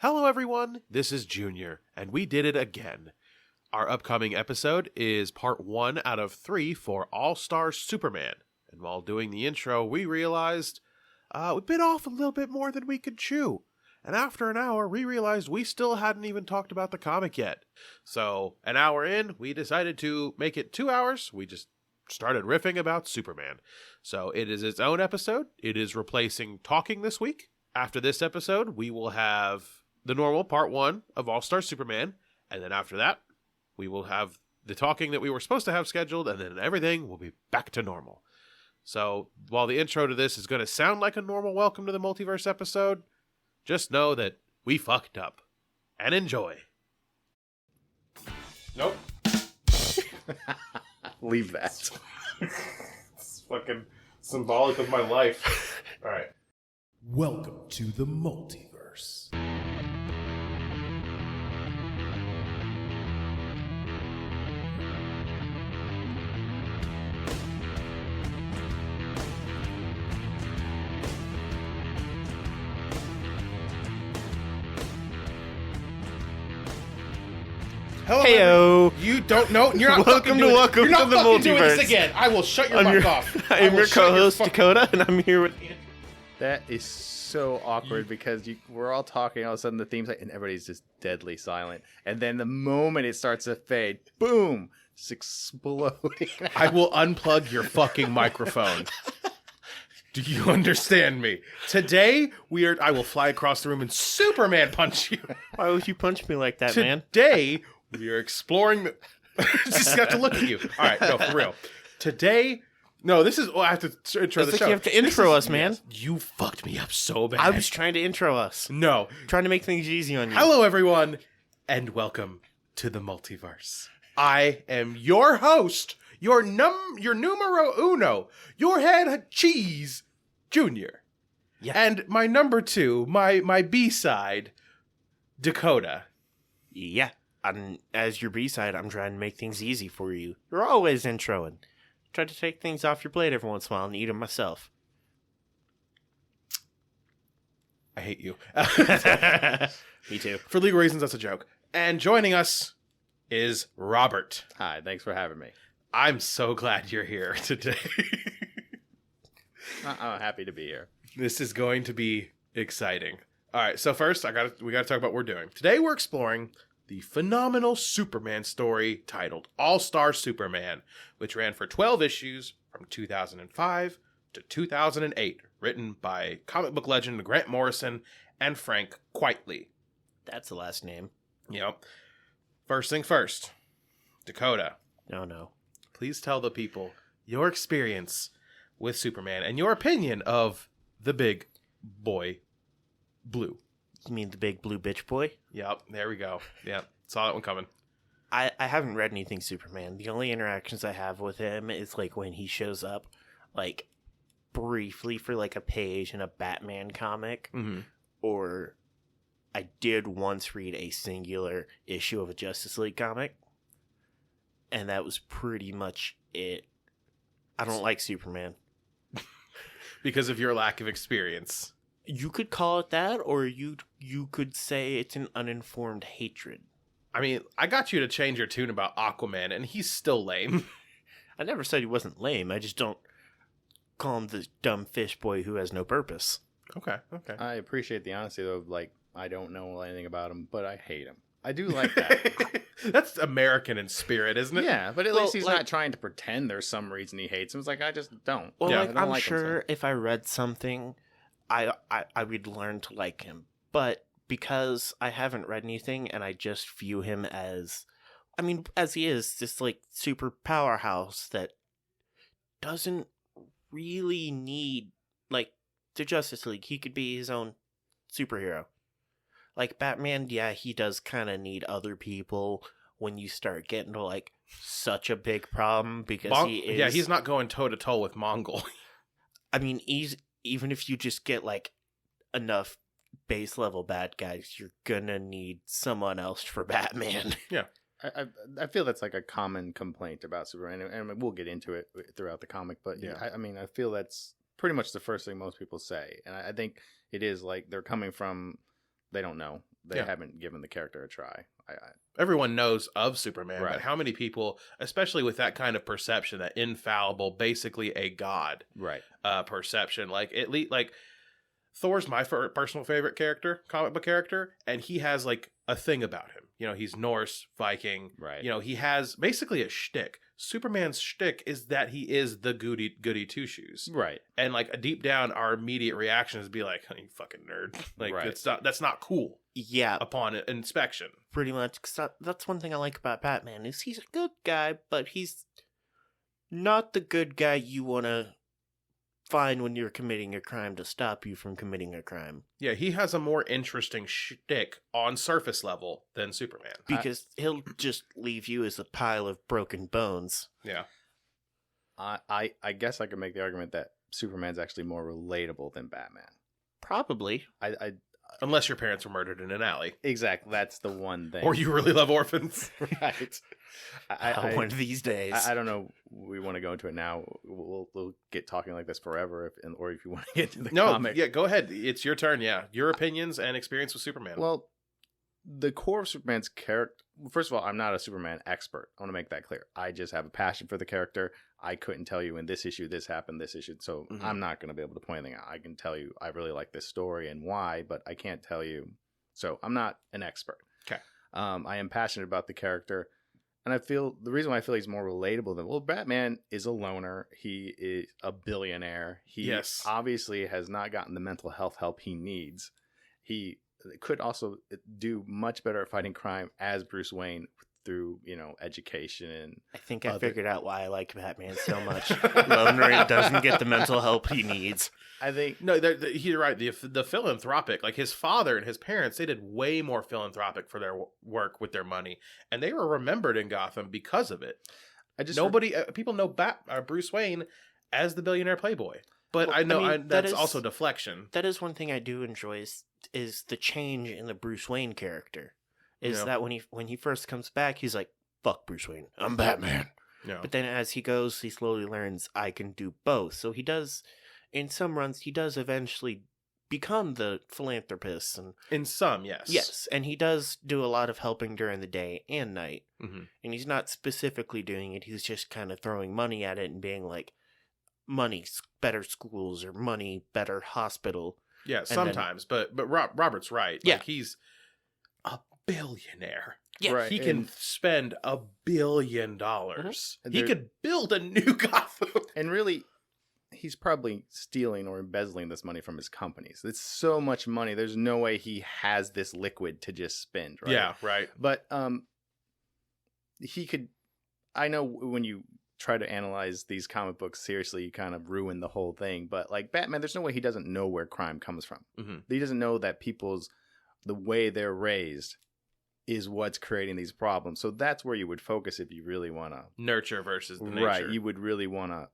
Hello everyone, this is Junior, and we did it again. Our upcoming episode is part 1 out of 3 for All-Star Superman. And while doing the intro, we realized we bit off a little bit more than we could chew. And after an hour, we realized we still hadn't even talked about the comic yet. So, an hour in, we decided to make it 2 hours. We just started riffing about Superman. So, it is its own episode. It is replacing talking this week. After this episode, we will have the normal part 1 of All-Star Superman. And then after that, we will have the talking that we were supposed to have scheduled, and then everything will be back to normal. So, while the intro to this is going to sound like a normal welcome to the multiverse episode, just know that we fucked up. And enjoy. Nope. Leave that. It's fucking symbolic of my life. All right. Welcome to the multiverse. Hello, Heyo. You don't know. You're not Welcome fucking to doing, you're not the fucking doing multiverse. this again. I will shut your mic off. I I'm will your shut co-host fuck- Dakota, and I'm here with Andrew. That is so awkward because we're all talking, all of a sudden the theme's like, and everybody's just deadly silent. And then the moment it starts to fade, boom, it's exploding. I will unplug your fucking microphone. Do you understand me? Today I will fly across the room and Superman punch you. Why would you punch me like that, man? Today we are exploring the. Just have to look at you. All right, no, for real. Today, no, this is. Oh, I have to intro It's the like show. you have to intro us, man. Yes, you fucked me up so bad. I was trying to intro us. no. Trying to make things easy on you. Hello, everyone, and welcome to the multiverse. I am your host, your numero uno, your head cheese, Junior. Yeah. And my number 2, my B-side, Dakota. Yeah. As your B-side, I'm trying to make things easy for you. You're always introing. Try to take things off your plate every once in a while and eat them myself. I hate you. Me too. For legal reasons, that's a joke. And joining us is Robert. Hi, thanks for having me. I'm so glad you're here today. I'm happy to be here. This is going to be exciting. All right, so first, we got to talk about what we're doing. Today we're exploring the phenomenal Superman story titled All-Star Superman, which ran for 12 issues from 2005 to 2008, written by comic book legend Grant Morrison and Frank Quitely. That's the last name. Yep. First thing first, Dakota, No. please tell the people your experience with Superman and your opinion of the big boy blue. You mean the big blue bitch boy? Yep, there we go. Yep, saw that one coming. I haven't read anything Superman. The only interactions I have with him is like when he shows up, like briefly for like a page in a Batman comic, Mm-hmm. or I did once read a singular issue of a Justice League comic, and that was pretty much it. I don't like Superman. Because of your lack of experience. You could call it that, or you could say it's an uninformed hatred. I mean, I got you to change your tune about Aquaman, and he's still lame. I never said he wasn't lame. I just don't call him the dumb fish boy who has no purpose. Okay. I appreciate the honesty, though. Like, I don't know anything about him, but I hate him. I do like that. That's American in spirit, isn't it? Yeah, but at Well, least he's like- not trying to pretend there's some reason he hates him. It's like, I just don't. Well, Yeah, I like, don't I'm like him, so. sure if I read something, I would learn to like him. But because I haven't read anything and I just view him as, I mean, as he is, this like super powerhouse that doesn't really need like the Justice League. He could be his own superhero. Like Batman, yeah, he does kind of need other people when you start getting to like such a big problem because he is. Yeah, he's not going toe to toe with Mongol. I mean, even if you just get like enough base level bad guys, you're gonna need someone else for Batman. I feel that's like a common complaint about Superman, and we'll get into it throughout the comic. But Yeah. I mean, I feel that's pretty much the first thing most people say, and I think it is like they're coming from they don't know. they Yeah. haven't given the character a try. Everyone knows of Superman, Right. but how many people, especially with that kind of perception, that infallible, basically a god Right. perception, like at least like Thor's my personal favorite character, comic book character, and he has like a thing about him. You know, he's Norse, Viking. Right. You know, he has basically a shtick. Superman's shtick is that he is the goody two shoes, Right. and like deep down, our immediate reaction is to be like, "You fucking nerd!" Like Right. that's not cool Yeah, upon inspection. pretty much. 'Cause that's one thing I like about Batman is he's a good guy, but he's not the good guy you want to find when you're committing a crime to stop you from committing a crime. Yeah, he has a more interesting shtick on surface level than Superman. Because he'll just leave you as a pile of broken bones. Yeah. I guess I could make the argument that Superman's actually more relatable than Batman. Probably. I Unless your parents were murdered in an alley. exactly, that's the one thing. Or you really love orphans. Right. One of these days. I don't know. We want to go into it now. We'll get talking like this forever, or if you want to get into the No, comic. yeah, go ahead. It's your turn, yeah. Your opinions and experience with Superman. Well, the core of Superman's character. First of all, I'm not a Superman expert. I want to make that clear. I just have a passion for the character. I couldn't tell you in this issue this happened, this issue. So Mhm. I'm not going to be able to point anything out. I can tell you I really like this story and why, but I can't tell you. So I'm not an expert. Okay. I am passionate about the character. And I feel the reason why I feel he's more relatable than, well, Batman is a loner. He is a billionaire. He Yes. obviously has not gotten the mental health help he needs. He could also do much better at fighting crime as Bruce Wayne through, education and I think I other- figured out why I like Batman so much. Loner doesn't get the mental help he needs. I think No, you're right. The philanthropic, like his father and his parents, they did way more philanthropic for their work with their money, and they were remembered in Gotham because of it. People know Bruce Wayne as the billionaire playboy, but Well, I know I mean, that's that is- also deflection. That is one thing I do enjoy is the change in the Bruce Wayne character. Is Yeah. that when he first comes back, he's like, "Fuck Bruce Wayne, I'm Batman." No, But then as he goes, he slowly learns I can do both. So he does, in some runs, he does eventually become the philanthropist. And in some, yes, yes, and he does do a lot of helping during the day and night. Mhm. And he's not specifically doing it. He's just kind of throwing money at it and being like, money, better schools, or money, better hospital. yeah, then- sometimes. But Robert's right. Yeah. Like, he's a billionaire. Yeah. Right, He can and- spend $1 billion. Mm-hmm. And He there- could build a new Gotham. and really he's probably stealing or embezzling this money from his companies. It's so much money. There's no way he has this liquid to just spend, right? Yeah, right. But he could. I know when you try to analyze these comic books seriously, you kind of ruin the whole thing. But like Batman, there's no way he doesn't know where crime comes from. Mhm. He doesn't know that the way they're raised is what's creating these problems. So that's where you would focus if you really want to. Nurture versus the nature. Right, you would really want to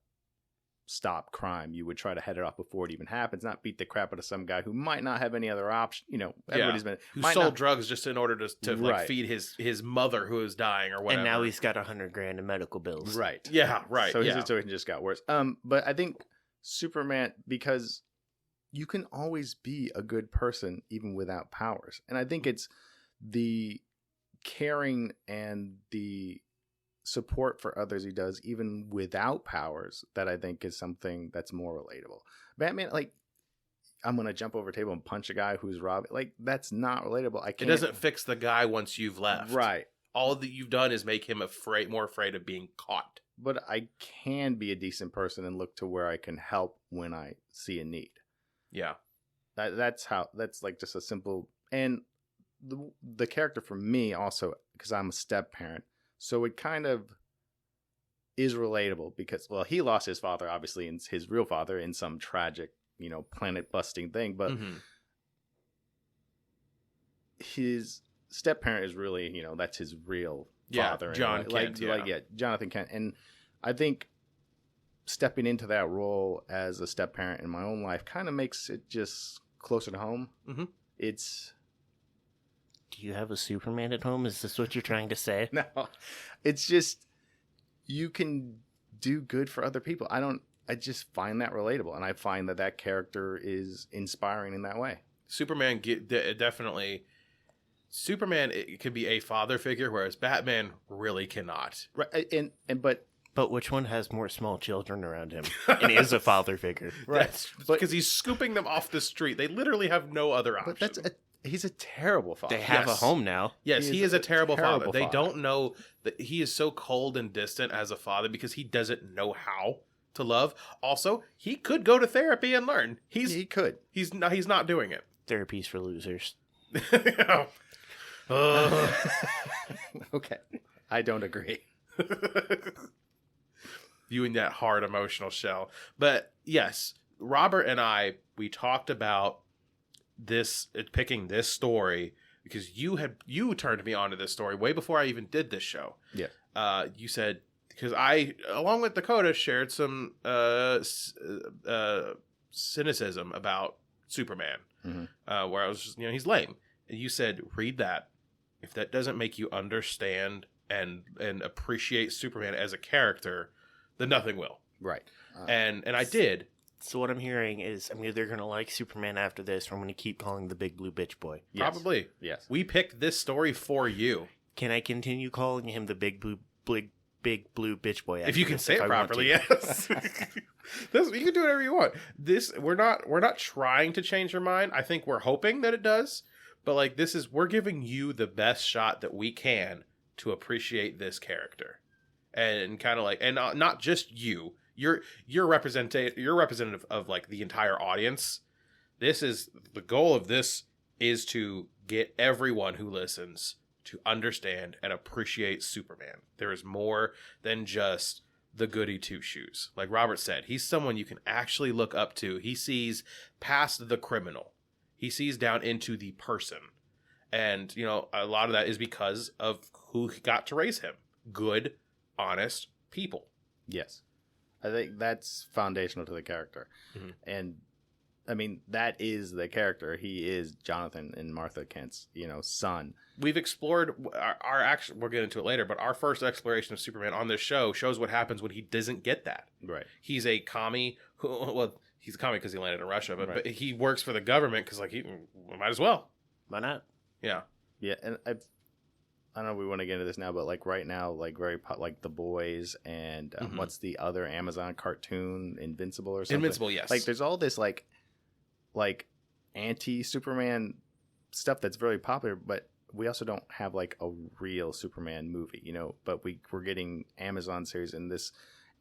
stop crime. You would try to head it off before it even happens, not beat the crap out of some guy who might not have any other option. Everybody's been Who might sold not- drugs just in order to like Right. feed his mother who is dying or whatever. And now he's got $100,000 in medical bills. right. yeah, right. So his yeah. situation just got worse. But I think Superman, because you can always be a good person even without powers, and I think it's the caring and the support for others he does even without powers that I think is something that's more relatable. Batman, like, I'm gonna jump over a table and punch a guy who's robbing. Like, that's not relatable. I It can't. doesn't fix the guy once you've left. Right. All that you've done is make him more afraid of being caught. But I can be a decent person and look to where I can help when I see a need. Yeah. That's like just a simple, and the character for me also, because I'm a step parent, so it kind of is relatable because, well, he lost his father, obviously, and his real father in some tragic, planet busting thing, but Mhm. his step parent is really, that's his real Yeah, father. in a John way. Kent, yeah. Jonathan Kent. And I think stepping into that role as a step parent in my own life kind of makes it just closer to home. Mhm. It's Do you have a Superman at home? Is this what you're trying to say? no, it's just you can do good for other people. I just find that relatable, and I find that character is inspiring in that way. Superman definitely Superman it could be a father figure, whereas Batman really cannot. Right, but But which one has more small children around him and is a father figure? Right, because he's scooping them off the street. They literally have no other option. but he's a terrible father. They have Yes. a home now. Yes, he is a terrible father. They father. don't know that he is so cold and distant as a father because he doesn't know how to love. Also, he could go to therapy and learn. He could. He's not doing it. Therapies for losers. Okay, I don't agree. You in that hard emotional shell. But yes, Robert and we talked about this, picking this story because you turned me onto this story way before I even did this show. Yeah. You said, because I, along with Dakota, shared some cynicism about Superman, where I was just, he's lame. And you said, read that. If that doesn't make you understand and appreciate Superman as a character, then nothing will. Right. And I did. So what I'm hearing is I'm either going to like Superman after this or I'm going to keep calling the big blue bitch boy. Yes. Probably. Yes. We picked this story for you. Can I continue calling him the big blue bitch boy? If you can say it I want properly, to? yes. You can do whatever you want. We're not trying to change your mind. I think we're hoping that it does. But like we're giving you the best shot that we can to appreciate this character. And kind of like, and not just you. You're representative of like the entire audience. This is the goal of this is to get everyone who listens to understand and appreciate Superman. There is more than just the goody two shoes. Like Robert said, he's someone you can actually look up to. He sees past the criminal. He sees down into the person. And, a lot of that is because of who got to raise him. Good, honest people. Yes. I think that's foundational to the character. Mhm. And I mean, that is the character. He is Jonathan and Martha Kent's, son. We've explored our action. We'll get into it later, but our first exploration of Superman on this show shows what happens when he doesn't get that. Right. He's a commie. He's a commie because he landed in Russia, but, Right. but he works for the government because, he might as well. Why not? Yeah. Yeah, and I don't know if we want to get into this now, but like right now, like like The Boys and Mhm. what's the other Amazon cartoon, Invincible or something? Invincible, yes. Like there's all this like anti-Superman stuff that's very popular, but we also don't have like a real Superman movie, but we're getting Amazon series in this.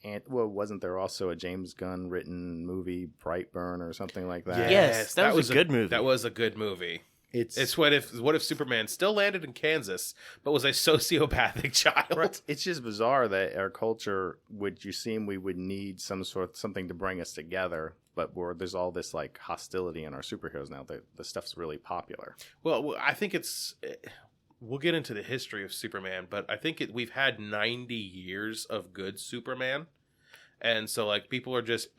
And wasn't there also a James Gunn written movie, Brightburn or something like that? Yes, that was a good movie. That was a good movie. It's What if Superman still landed in Kansas but was a sociopathic child? right. It's just bizarre that our culture would we would need something to bring us together, but there's all this like hostility in our superheroes now. The stuff's really popular. Well, I think we'll get into the history of Superman, but I think we've had 90 years of good Superman. And so like people are just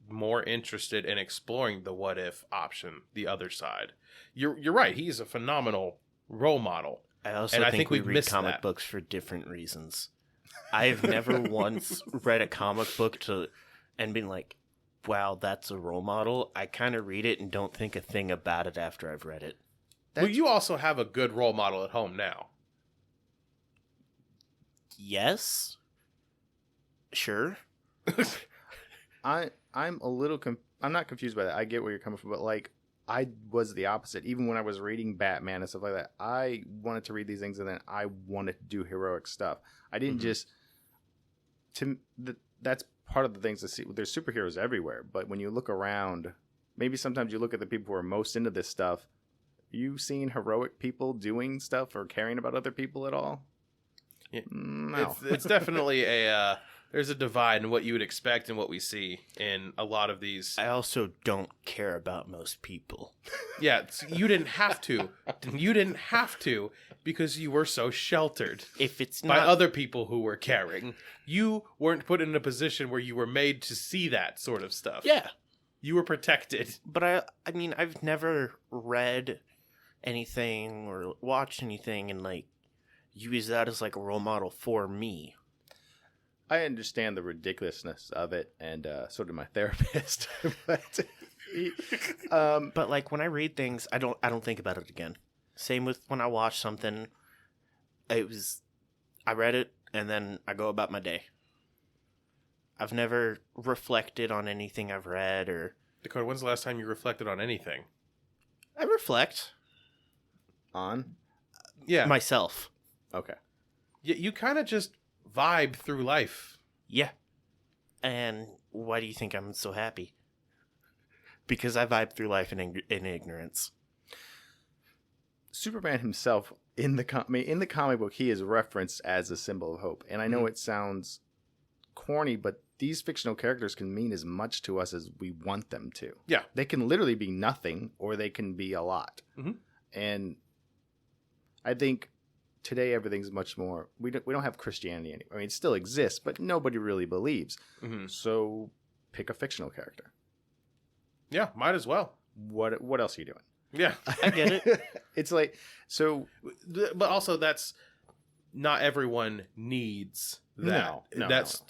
more interested in exploring the what if option, the other side. You're right. He's a phenomenal role model. I also And I think think we we've read missed comic that. books for different reasons. I've never once read a comic book and been like, wow, that's a role model. I kind of read it and don't think a thing about it after I've read it. Well, you also have a good role model at home now. Yes. Sure. I'm a little I'm not confused by that. I get where you're coming from, but like I was the opposite. Even when I was reading Batman and stuff like that, I wanted to read these things and then I wanted to do heroic stuff. I didn't just that's part of the things to see. There's superheroes everywhere, but when you look around, maybe sometimes you look at the people who are most into this stuff. You seen heroic people doing stuff or caring about other people at all? Yeah. No. It's definitely there's a divide in what you would expect and what we see in a lot of these. I also don't care about most people. Yeah, you didn't have to. You didn't have to because you were so sheltered If it's by not other people who were caring. You weren't put in a position where you were made to see that sort of stuff. yeah, You were protected. but I mean, I've never read anything or watched anything and like use that as like a role model for me. I understand the ridiculousness of it, and so did my therapist. But But like when I read things, I don't think about it again. Same with when I watch something. I read it and then I go about my day. I've never reflected on anything I've read or... Dakota, when's the last time you reflected on anything? I reflect. On? Yeah. Myself. Okay. You kind of just vibe through life. Yeah. And why do you think I'm so happy? Because I vibe through life in ignorance. Superman himself, in the comic book, he is referenced as a symbol of hope. And I know it sounds corny, but these fictional characters can mean as much to us as we want them to. Yeah. They can literally be nothing, or they can be a lot. Mhm. And I think today everything's much more... We don't have Christianity anymore. I mean, it still exists, but nobody really believes. Mm-hmm. So pick a fictional character. Yeah, might as well. What else are you doing? Yeah. I get it. It's like... So... But also, that's... Not everyone needs that. No, That's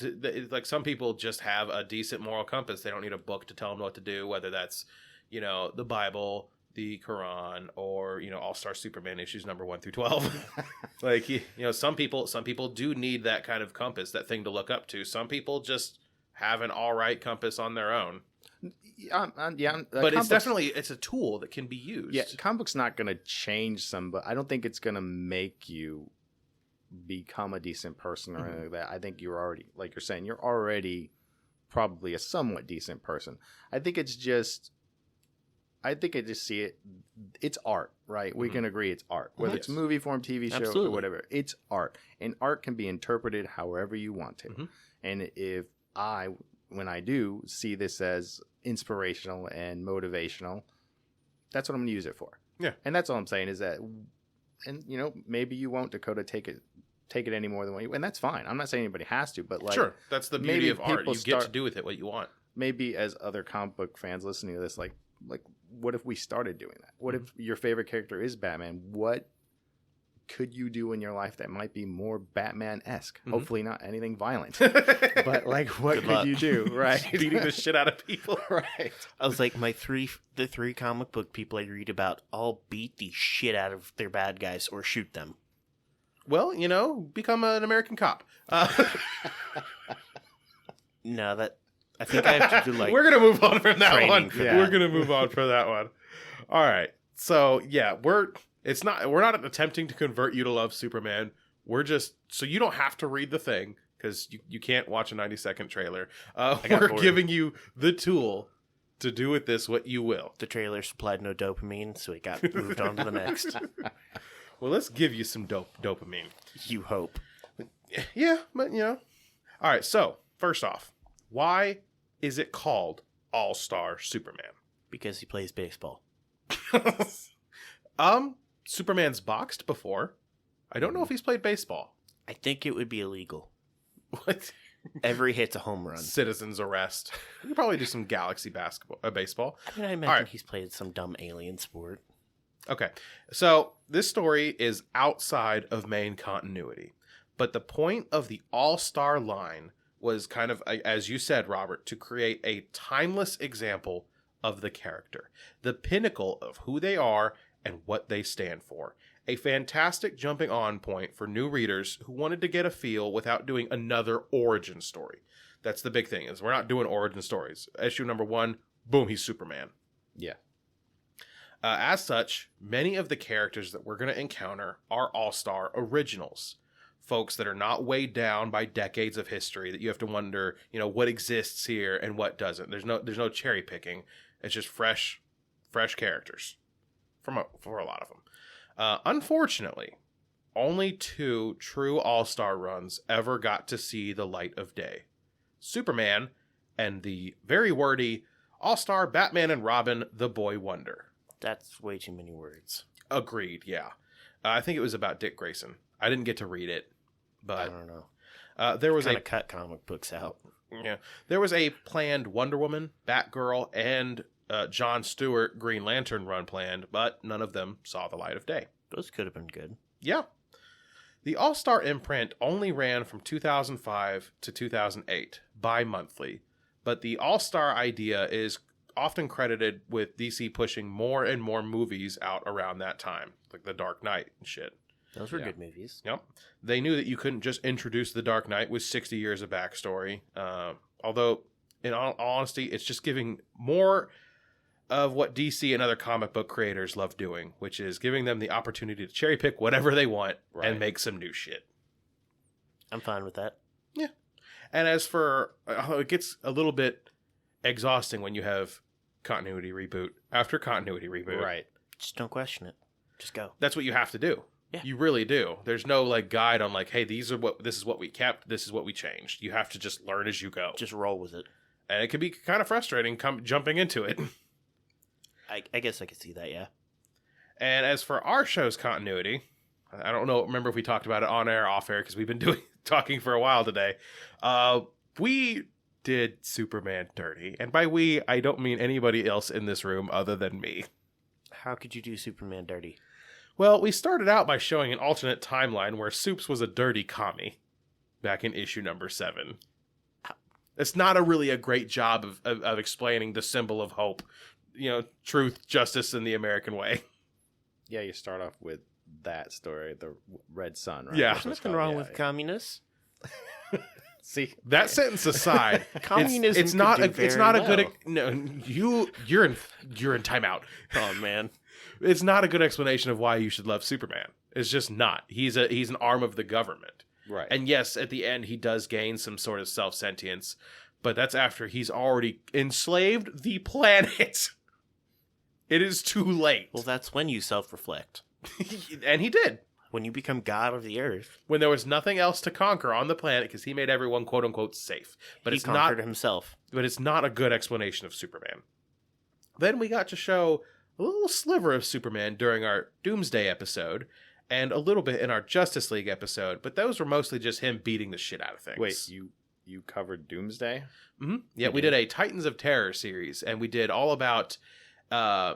like some people just have a decent moral compass. They don't need a book to tell them what to do, whether that's, the Bible, the Quran, or, All-Star Superman issues number 1 through 12. Like, some people do need that kind of compass, that thing to look up to. Some people just have an all right compass on their own. But it's a tool that can be used. Yeah, comic book's not going to change some, but I don't think it's going to make you become a decent person or anything like that. I think you're already, like you're saying, you're already probably a somewhat decent person. I think I just see it. It's art, right? We can agree it's art. Whether it's movie form, TV show, Absolutely. or whatever. It's art. And art can be interpreted however you want to. Mhm. And if when I do see this as inspirational and motivational, that's what I'm going to use it for. Yeah. And that's all I'm saying is that, and maybe you won't, Dakota, take it any more than what you, and that's fine. I'm not saying anybody has to, but like, sure, that's the beauty maybe of art. people You get to do with it what you want. maybe as other comic book fans listening to this, like what if we started doing that? What if your favorite character is Batman? What could you do in your life that might be more Batman-esque? Hopefully not anything violent. But like, what Good could luck. you do? Right. Beating the shit out of people. Right. I was like, the three comic book people I read about all beat the shit out of their bad guys or shoot them. Well, become an American cop. No, I think I have to do like... We're gonna move on from that training one. for that. We're gonna move on from that one. All right. So yeah, we're not attempting to convert you to love Superman. We're just so you don't have to read the thing because you can't watch a 90-second trailer. got We're bored. giving you the tool to do with this what you will. The trailer supplied no dopamine, so it got moved on to the next. Well, let's give you some dopamine. You hope. Yeah, but All right. So first off, why is it called All-Star Superman? Because he plays baseball. Superman's boxed before. I don't know if he's played baseball. I think it would be illegal. What? Every hit's a home run. Citizen's arrest. We could probably do some Galaxy baseball. I mean, I imagine All right. he's played some dumb alien sport. Okay. So this story is outside of main continuity. But the point of the All-Star line was kind of, as you said, Robert, to create a timeless example of the character. The pinnacle of who they are and what they stand for. A fantastic jumping on point for new readers who wanted to get a feel without doing another origin story. That's the big thing, is we're not doing origin stories. Issue number 1, boom, he's Superman. Yeah. As such, many of the characters that we're going to encounter are All-Star originals. Folks that are not weighed down by decades of history that you have to wonder, what exists here and what doesn't. There's no cherry picking. It's just fresh characters for a lot of them. Unfortunately, only 2 true All-Star runs ever got to see the light of day. Superman and the very wordy All-Star Batman and Robin, the Boy Wonder. That's way too many words. Agreed, yeah. I think it was about Dick Grayson. I didn't get to read it, I but don't know. there was Kind of cut comic books out. there was a planned Wonder Woman, Batgirl, and Jon Stewart Green Lantern run planned, but none of them saw the light of day. Those could have been good. Yeah. The All-Star imprint only ran from 2005 to 2008, bi-monthly, but the All-Star idea is often credited with DC pushing more and more movies out around that time, like The Dark Knight and shit. Those were Yeah. good movies. Yep. They knew that you couldn't just introduce The Dark Knight with 60 years of backstory. Although, in all honesty, it's just giving more of what DC and other comic book creators love doing, which is giving them the opportunity to cherry pick whatever they want Right. and make some new shit. I'm fine with that. And as for, it gets a little bit exhausting when you have continuity reboot after continuity reboot. Right. Just don't question it. Just go. That's what you have to do. Yeah. You really do. There's no like guide on like, hey, this is what we kept, this is what we changed. You have to just learn as you go. Just roll with it. And it can be kind of frustrating jumping into it. I guess I could see that, yeah. And as for our show's continuity, I don't remember if we talked about it on air, off air, because we've been talking for a while today. We did Superman dirty. And by we, I don't mean anybody else in this room other than me. How could you do Superman dirty? Well, we started out by showing an alternate timeline where Supes was a dirty commie back in issue number 7. It's not a great job of explaining the symbol of hope. You know, truth, justice, and the American way. Yeah, you start off with that story, the Red Sun, right? Yeah. That's There's what it's nothing called. wrong Yeah, with yeah. communists. See, That sentence aside, Communism it's not could do it's very not a good well. no you're in timeout. Oh, man. It's not a good explanation of why you should love Superman. It's just not. He's an arm of the government. right. And yes, at the end he does gain some sort of self-sentience, but that's after he's already enslaved the planet. It is too late. Well, that's when you self-reflect. And he did. When you become god of the earth, When there was nothing else to conquer on the planet because he made everyone quote unquote safe. But he it's not conquered himself. but it's not a good explanation of Superman. Then we got to show a little sliver of Superman during our Doomsday episode and a little bit in our Justice League episode, but those were mostly just him beating the shit out of things. Wait, you covered Doomsday? hmm Yeah, we did a Titans of Terror series, and we did all about.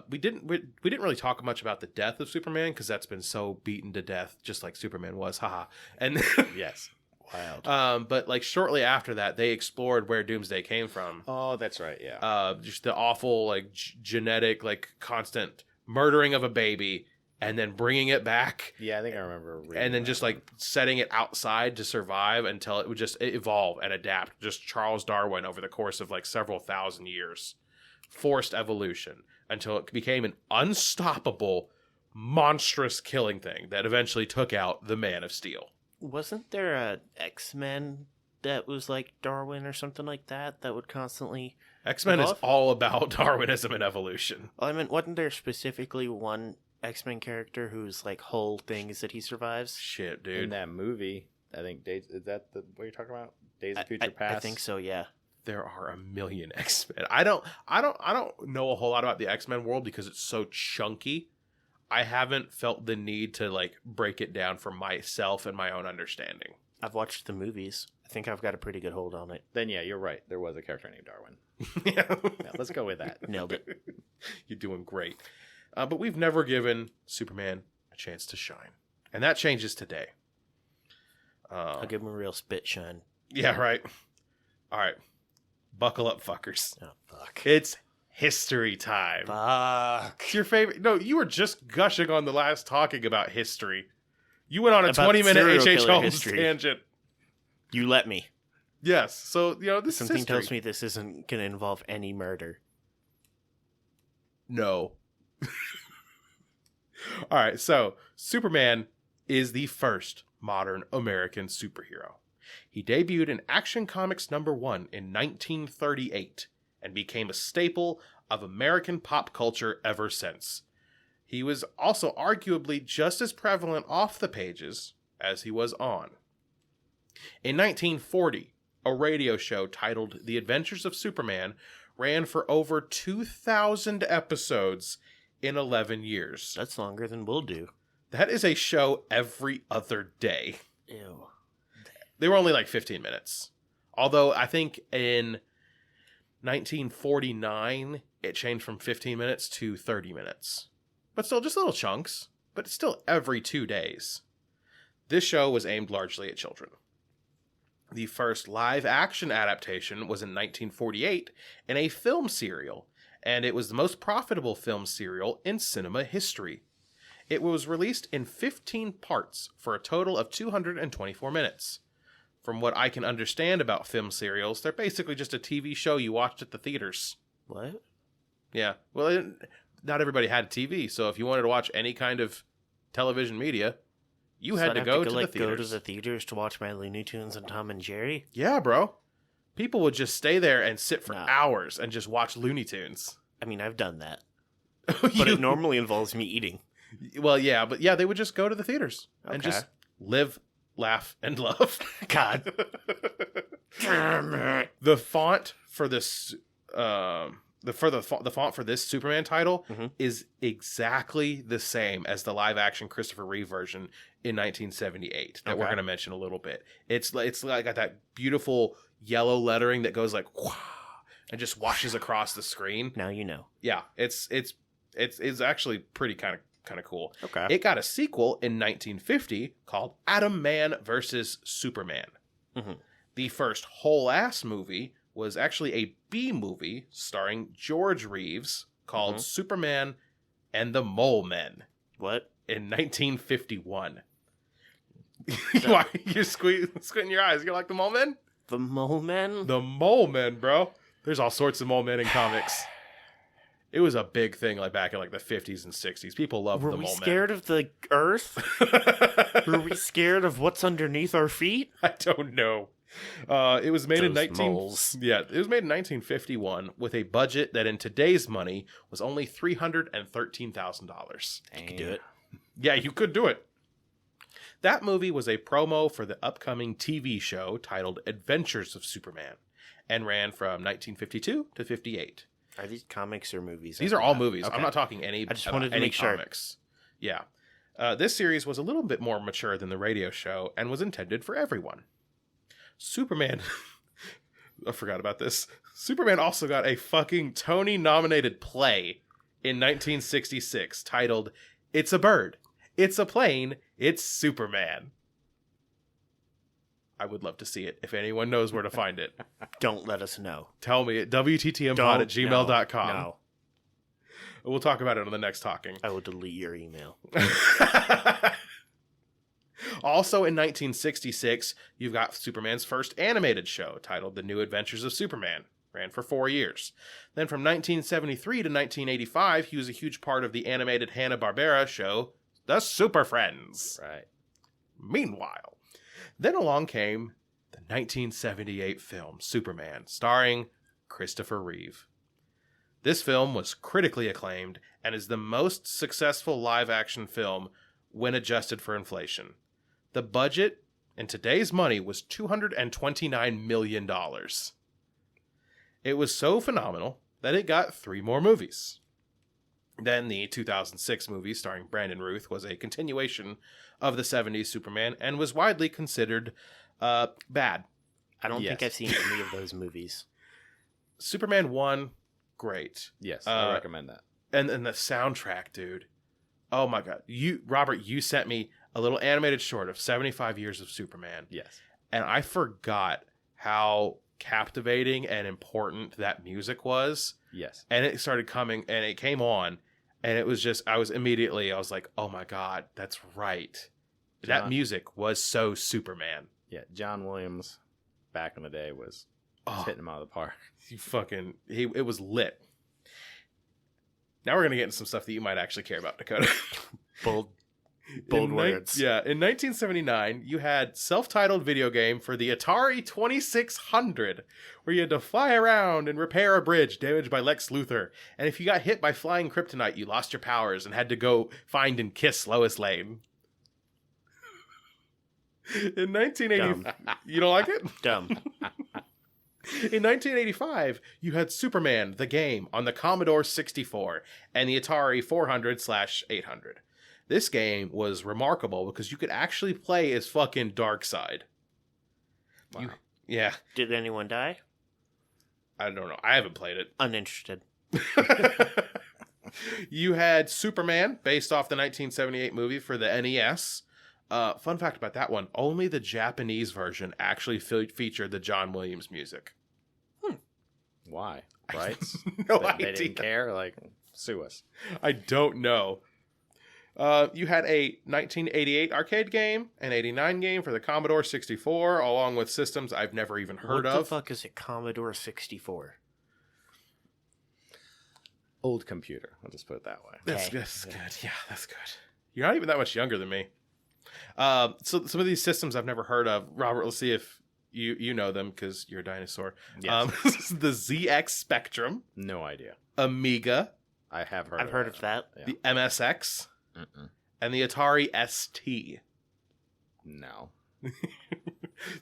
We didn't really talk much about the death of Superman because that's been so beaten to death, just like Superman was, haha. And Yes. Wild. but like shortly after that, they explored where Doomsday came from. Oh, that's right. Yeah. Just the awful like genetic like constant murdering of a baby and then bringing it back Yeah, I think I remember reading and then that just one. like setting it outside to survive until it would just evolve and adapt. Just Charles Darwin over the course of like several thousand years. Forced evolution until it became an unstoppable, monstrous killing thing that eventually took out the Man of Steel. Wasn't there a X-Men that was like Darwin or something like that would constantly... X-Men is Evolve? all about Darwinism and evolution. Well, I mean, wasn't there specifically one X-Men character whose like whole thing is that he survives? Shit, in dude. that movie. I think Days. Is that what you're talking about? Days of Future I Past. think so, yeah. There are a million X-Men. I don't know a whole lot about the X-Men world because it's so chunky. I haven't felt the need to like break it down for myself and my own understanding. I've watched the movies. I think I've got a pretty good hold on it. Then yeah, you're right. There was a character named Darwin. Yeah. Yeah, let's go with that. Nailed it. You're doing great. But we've never given Superman a chance to shine. And that changes today. I'll give him a real spit shine. Yeah, right. All right. Buckle up, fuckers. Oh, fuck. It's history time. Fuck. It's your favorite. No, you were just gushing on the last talking about history. You went on a About 20-minute serial H.H. killer Holmes history. tangent. You let me. Yes. So, this Something is history. tells me this isn't going to involve any murder. No. All right. So, Superman is the first modern American superhero. He debuted in Action Comics #1 in 1938 and became a staple of American pop culture ever since. He was also arguably just as prevalent off the pages as he was on. In 1940, a radio show titled The Adventures of Superman ran for over 2,000 episodes in 11 years. That's longer than we'll do. That is a show every other day. Ew. They were only like 15 minutes. Although I think in 1949, it changed from 15 minutes to 30 minutes. But still, just little chunks. But it's still every 2 days. This show was aimed largely at children. The first live-action adaptation was in 1948 in a film serial, and it was the most profitable film serial in cinema history. It was released in 15 parts for a total of 224 minutes. From what I can understand about film serials, they're basically just a TV show you watched at the theaters. What? Yeah. Well, not everybody had a TV, so if you wanted to watch any kind of television media, you had I'd to have go to the go to theaters. the theaters to watch my Looney Tunes and Tom and Jerry? Yeah, bro. People would just stay there and sit for Nah. hours and just watch Looney Tunes. I mean, I've done that. But it normally involves me eating. Well, yeah, but yeah, they would just go to the theaters and Okay. just live, laugh, and love. God. Damn it. The font for this, the font for this Superman title Mhm. is exactly the same as the live action Christopher Reeve version in 1978 that we're Okay. going to mention a little bit. It's like got that beautiful yellow lettering that goes like wah, and just washes across the screen. Now you know. Yeah, it's actually pretty kind of cool. Okay. It got a sequel in 1950 called Atom Man vs. Superman. Mhm. The first whole-ass movie was actually a B movie starring George Reeves called Mhm. Superman and the Mole Men What? in 1951. Why you're squinting your eyes? You like the Mole Men? The Mole Men? The Mole Men, bro. There's all sorts of Mole Men in comics. It was a big thing like back in like the 50s and 60s. People loved Were the we Mole scared of the Earth? Men. Were we scared of what's underneath our feet? I don't know. It was made in Those 19 moles. Yeah, it was made in 1951 with a budget that in today's money was only $313,000. You could do it. Yeah, you could do it. That movie was a promo for the upcoming TV show titled Adventures of Superman and ran from 1952 to 58. Are these comics or movies? These are all movies. Okay. I'm not talking any. I just wanted to any make sure. comics. Yeah, this series was a little bit more mature than the radio show and was intended for everyone. Superman. I forgot about this. Superman also got a fucking Tony-nominated play in 1966 titled "It's a Bird, It's a Plane, It's Superman." I would love to see it. If anyone knows where to find it, Don't let us know. tell me at wttmpod@gmail.com. No. We'll talk about it on the next Talking. I will delete your email. Also in 1966, you've got Superman's first animated show titled The New Adventures of Superman. Ran for 4 years. Then from 1973 to 1985, he was a huge part of the animated Hanna-Barbera show, The Super Friends. Right. Meanwhile, then along came the 1978 film Superman, starring Christopher Reeve. This film was critically acclaimed and is the most successful live-action film when adjusted for inflation. The budget in today's money was $229 million. It was so phenomenal that it got 3 more movies. Then the 2006 movie starring Brandon Routh was a continuation of the 70s Superman and was widely considered bad. I don't think Yes. I've seen any of those movies. Superman 1, great. Yes, I Uh, recommend that. And the soundtrack, dude. Oh my god. Robert, you sent me a little animated short of 75 years of Superman. Yes. And I forgot how captivating and important that music was. Yes. And it started coming and it came on and it was just I was like, "Oh my god, that's right." That John- music was so Superman. Yeah. John Williams back in the day was Oh, hitting him out of the park. it was lit. Now we're going to get into some stuff that you might actually care about, Dakota. Bold In words. In 1979, you had self-titled video game for the Atari 2600, where you had to fly around and repair a bridge damaged by Lex Luthor. And if you got hit by flying kryptonite, you lost your powers and had to go find and kiss Lois Lane. In 1980, Dumb. you don't like it? Dumb. In 1985, you had Superman, the game, on the Commodore 64 and the Atari 400/800. This game was remarkable because you could actually play as fucking Darkseid. Wow. Yeah, Did anyone die? I don't know. I haven't played it. Uninterested. You had Superman, based off the 1978 movie for the NES. Fun fact about that one, only the Japanese version actually featured the John Williams music. Why? Right? No they idea. didn't care. Like, sue us. I don't know. You had a 1988 arcade game, an 89 game for the Commodore 64, along with systems I've never even heard What of. the fuck is a Commodore 64? Old computer. I'll just put it that way. That's Okay. good. Yeah, that's good. You're not even that much younger than me. So some of these systems I've never heard of. Robert, let's see if you know them because you're a dinosaur. Yes. The ZX Spectrum, No idea. Amiga, I have heard. I've heard of that. Yeah. the MSX, Mm-mm. and the Atari ST. No.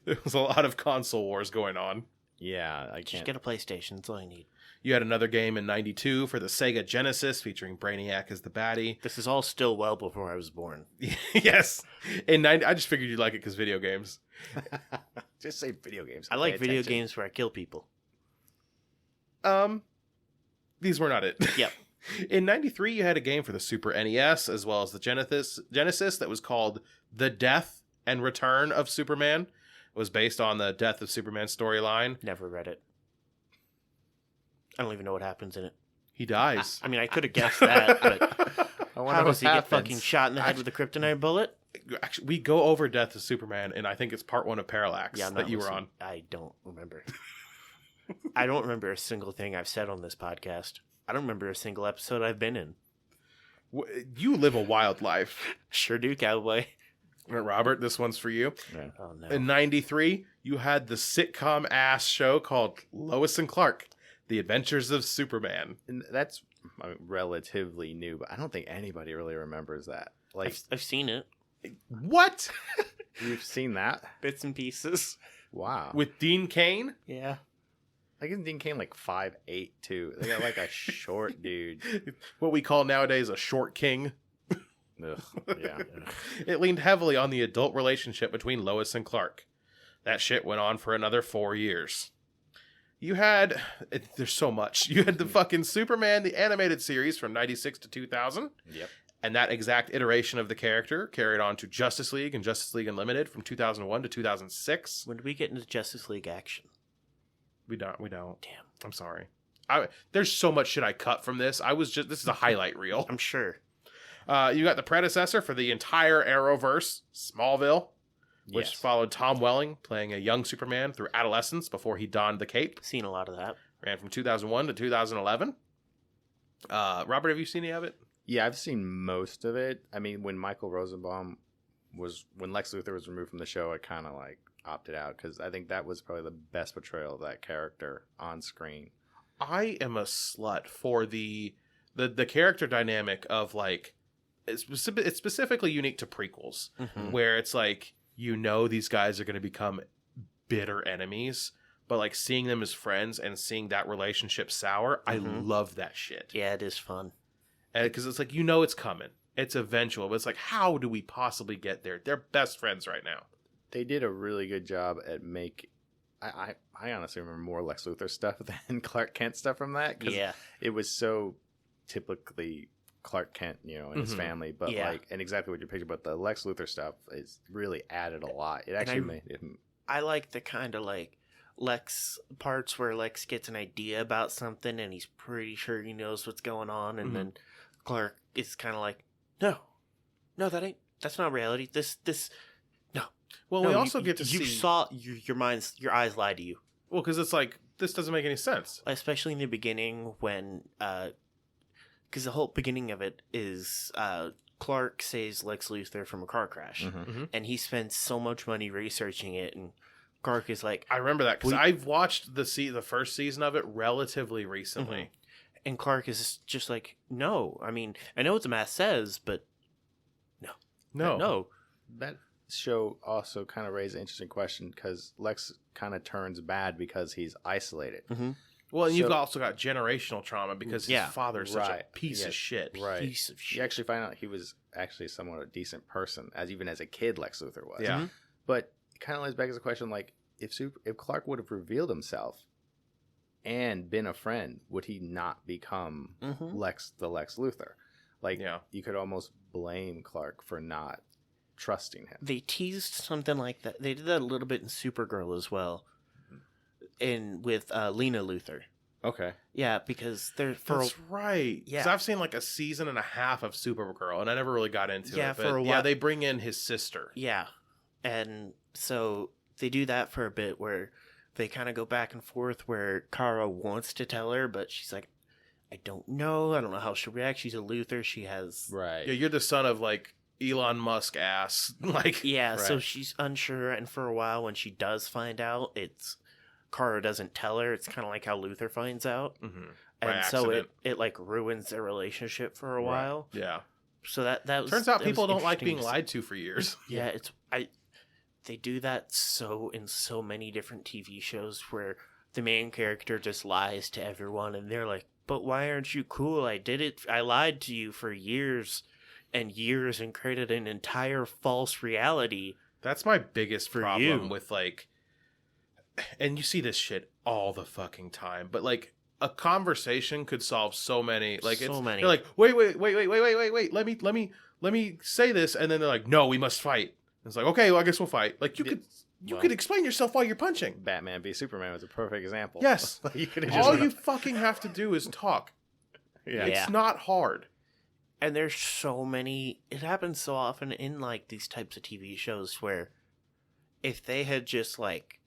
There was a lot of console wars going on. Yeah, I Just can't. get a PlayStation. That's all I need. You had another game in 92 for the Sega Genesis featuring Brainiac as the baddie. This is all still well before I was born. Yes. In 90, I just figured you'd like it because video games. Just say video games. I Pay like video attention. games where I kill people. These were not it. Yep. In 93, you had a game for the Super NES as well as the Genesis that was called The Death and Return of Superman. It was based on the Death of Superman storyline. Never read it. I don't even know what happens in it. He dies. I mean, I could have guessed that, but I wonder how what does he get happens. fucking shot in the head with a kryptonite bullet? Actually, we go over Death of Superman, and I think it's part 1 of Parallax Yeah, I'm that not you were listening. on. I don't remember. I don't remember a single thing I've said on this podcast. I don't remember a single episode I've been in. You live a wild life. Sure do, cowboy. Robert, this one's for you. Yeah. Oh no. In 93, you had the sitcom ass show called Lois and Clark, The Adventures of Superman. And that's relatively new, but I don't think anybody really remembers that. Like, I've seen it. What? you've seen that? Bits and pieces. Wow. With Dean Cain? Yeah. Like, isn't Dean Cain like 5'8" too? They got like a short dude. What we call nowadays a short king. Ugh, yeah. It leaned heavily on the adult relationship between Lois and Clark. That shit went on for another 4 years. You had... there's so much. You had the fucking Superman, the animated series from 96 to 2000. Yep. And that exact iteration of the character carried on to Justice League and Justice League Unlimited from 2001 to 2006. When did we get into Justice League action? We don't. Damn. I'm sorry. There's so much shit I cut from this. This is a highlight reel. I'm sure. You got the predecessor for the entire Arrowverse, Smallville, which Yes. followed Tom Welling playing a young Superman through adolescence before he donned the cape. Seen a lot of that. Ran from 2001 to 2011. Robert, have you seen any of it? Yeah, I've seen most of it. I mean, when Michael Rosenbaum when Lex Luthor was removed from the show, I kind of like opted out because I think that was probably the best portrayal of that character on screen. I am a slut for the character dynamic of like it's specifically unique to prequels Mm-hmm. where it's like these guys are going to become bitter enemies, but like seeing them as friends and seeing that relationship sour, I Mhm. love that shit. Yeah, it is fun. Because it's like it's coming, it's eventual, but it's like how do we possibly get there? They're best friends right now. They did a really good job at I honestly remember more Lex Luthor stuff than Clark Kent stuff from that because Yeah. it was so typically Clark Kent, and his Mhm. family, but Yeah. and exactly what you're picturing. But the Lex Luthor stuff is really added a lot. It actually made him. I like the kind of like Lex parts where Lex gets an idea about something and he's pretty sure he knows what's going on, and Mhm. then Clark is kind of like, no, that's not reality. This, Well, no, we also you, get to you see saw your eyes lie to you, because it's like this doesn't make any sense. especially in the beginning when, because the whole beginning of it is Clark saves Lex Luthor from a car crash, Mhm. and he spends so much money researching it, and Clark is like, I remember that because We- I've watched the first season of it relatively recently. and Clark is just like, no, I mean, I know what the math says, but no. That show also kind of raised an interesting question because Lex kind of turns bad because he's isolated. Well, and you've So- also got generational trauma because Yeah, his father's such a right. piece Yeah, of shit. Right. Piece of shit. You actually find out he was actually somewhat a decent person, even as a kid, Lex Luthor was. Yeah. But it kind of lays back as a question, like if Clark would have revealed himself and been a friend, would he not become Mhm. the Lex Luthor? Like, Yeah. you could almost blame Clark for not trusting him. They teased something like that. They did that a little bit in Supergirl as well, and with Lena Luthor. Okay. Yeah, because they're That's right. Because Yeah. I've seen like a season and a half of Supergirl, and I never really got into Yeah, it. for But a yeah, while- they bring in his sister. yeah, and so they do that for a bit where they kind of go back and forth where Kara wants to tell her, but she's like, I don't know how she'll react. She's a Luthor. She has Right. Yeah, you're the son of like Elon Musk ass. Like, Yeah, so Right. she's unsure, and for a while, when she does find out, it's Kara doesn't tell her. It's kind of like how Luther finds out, mhm. By and so accident. it like ruins their relationship for a Right. while. Yeah. So that was Turns out that people was don't like interesting being to see. lied to for years. Yeah, they do that in so many different TV shows where the main character just lies to everyone, and they're like, "But why aren't you cool? I lied to you for years and years and created an entire false reality." That's my biggest For problem you. with like, and you see this shit all the fucking time, but like a conversation could solve so many, like So it's, many. They're like, wait, let me say this, and then they're like, no, we must fight. It's like, okay, well, I guess we'll fight. Like you Well- could explain yourself while you're punching. Batman v Superman was a perfect example. Yes. You could have All just. you fucking have to do is talk. Yeah. Yeah. It's not hard. And there's so many. It happens so often in like these types of TV shows where if they had just like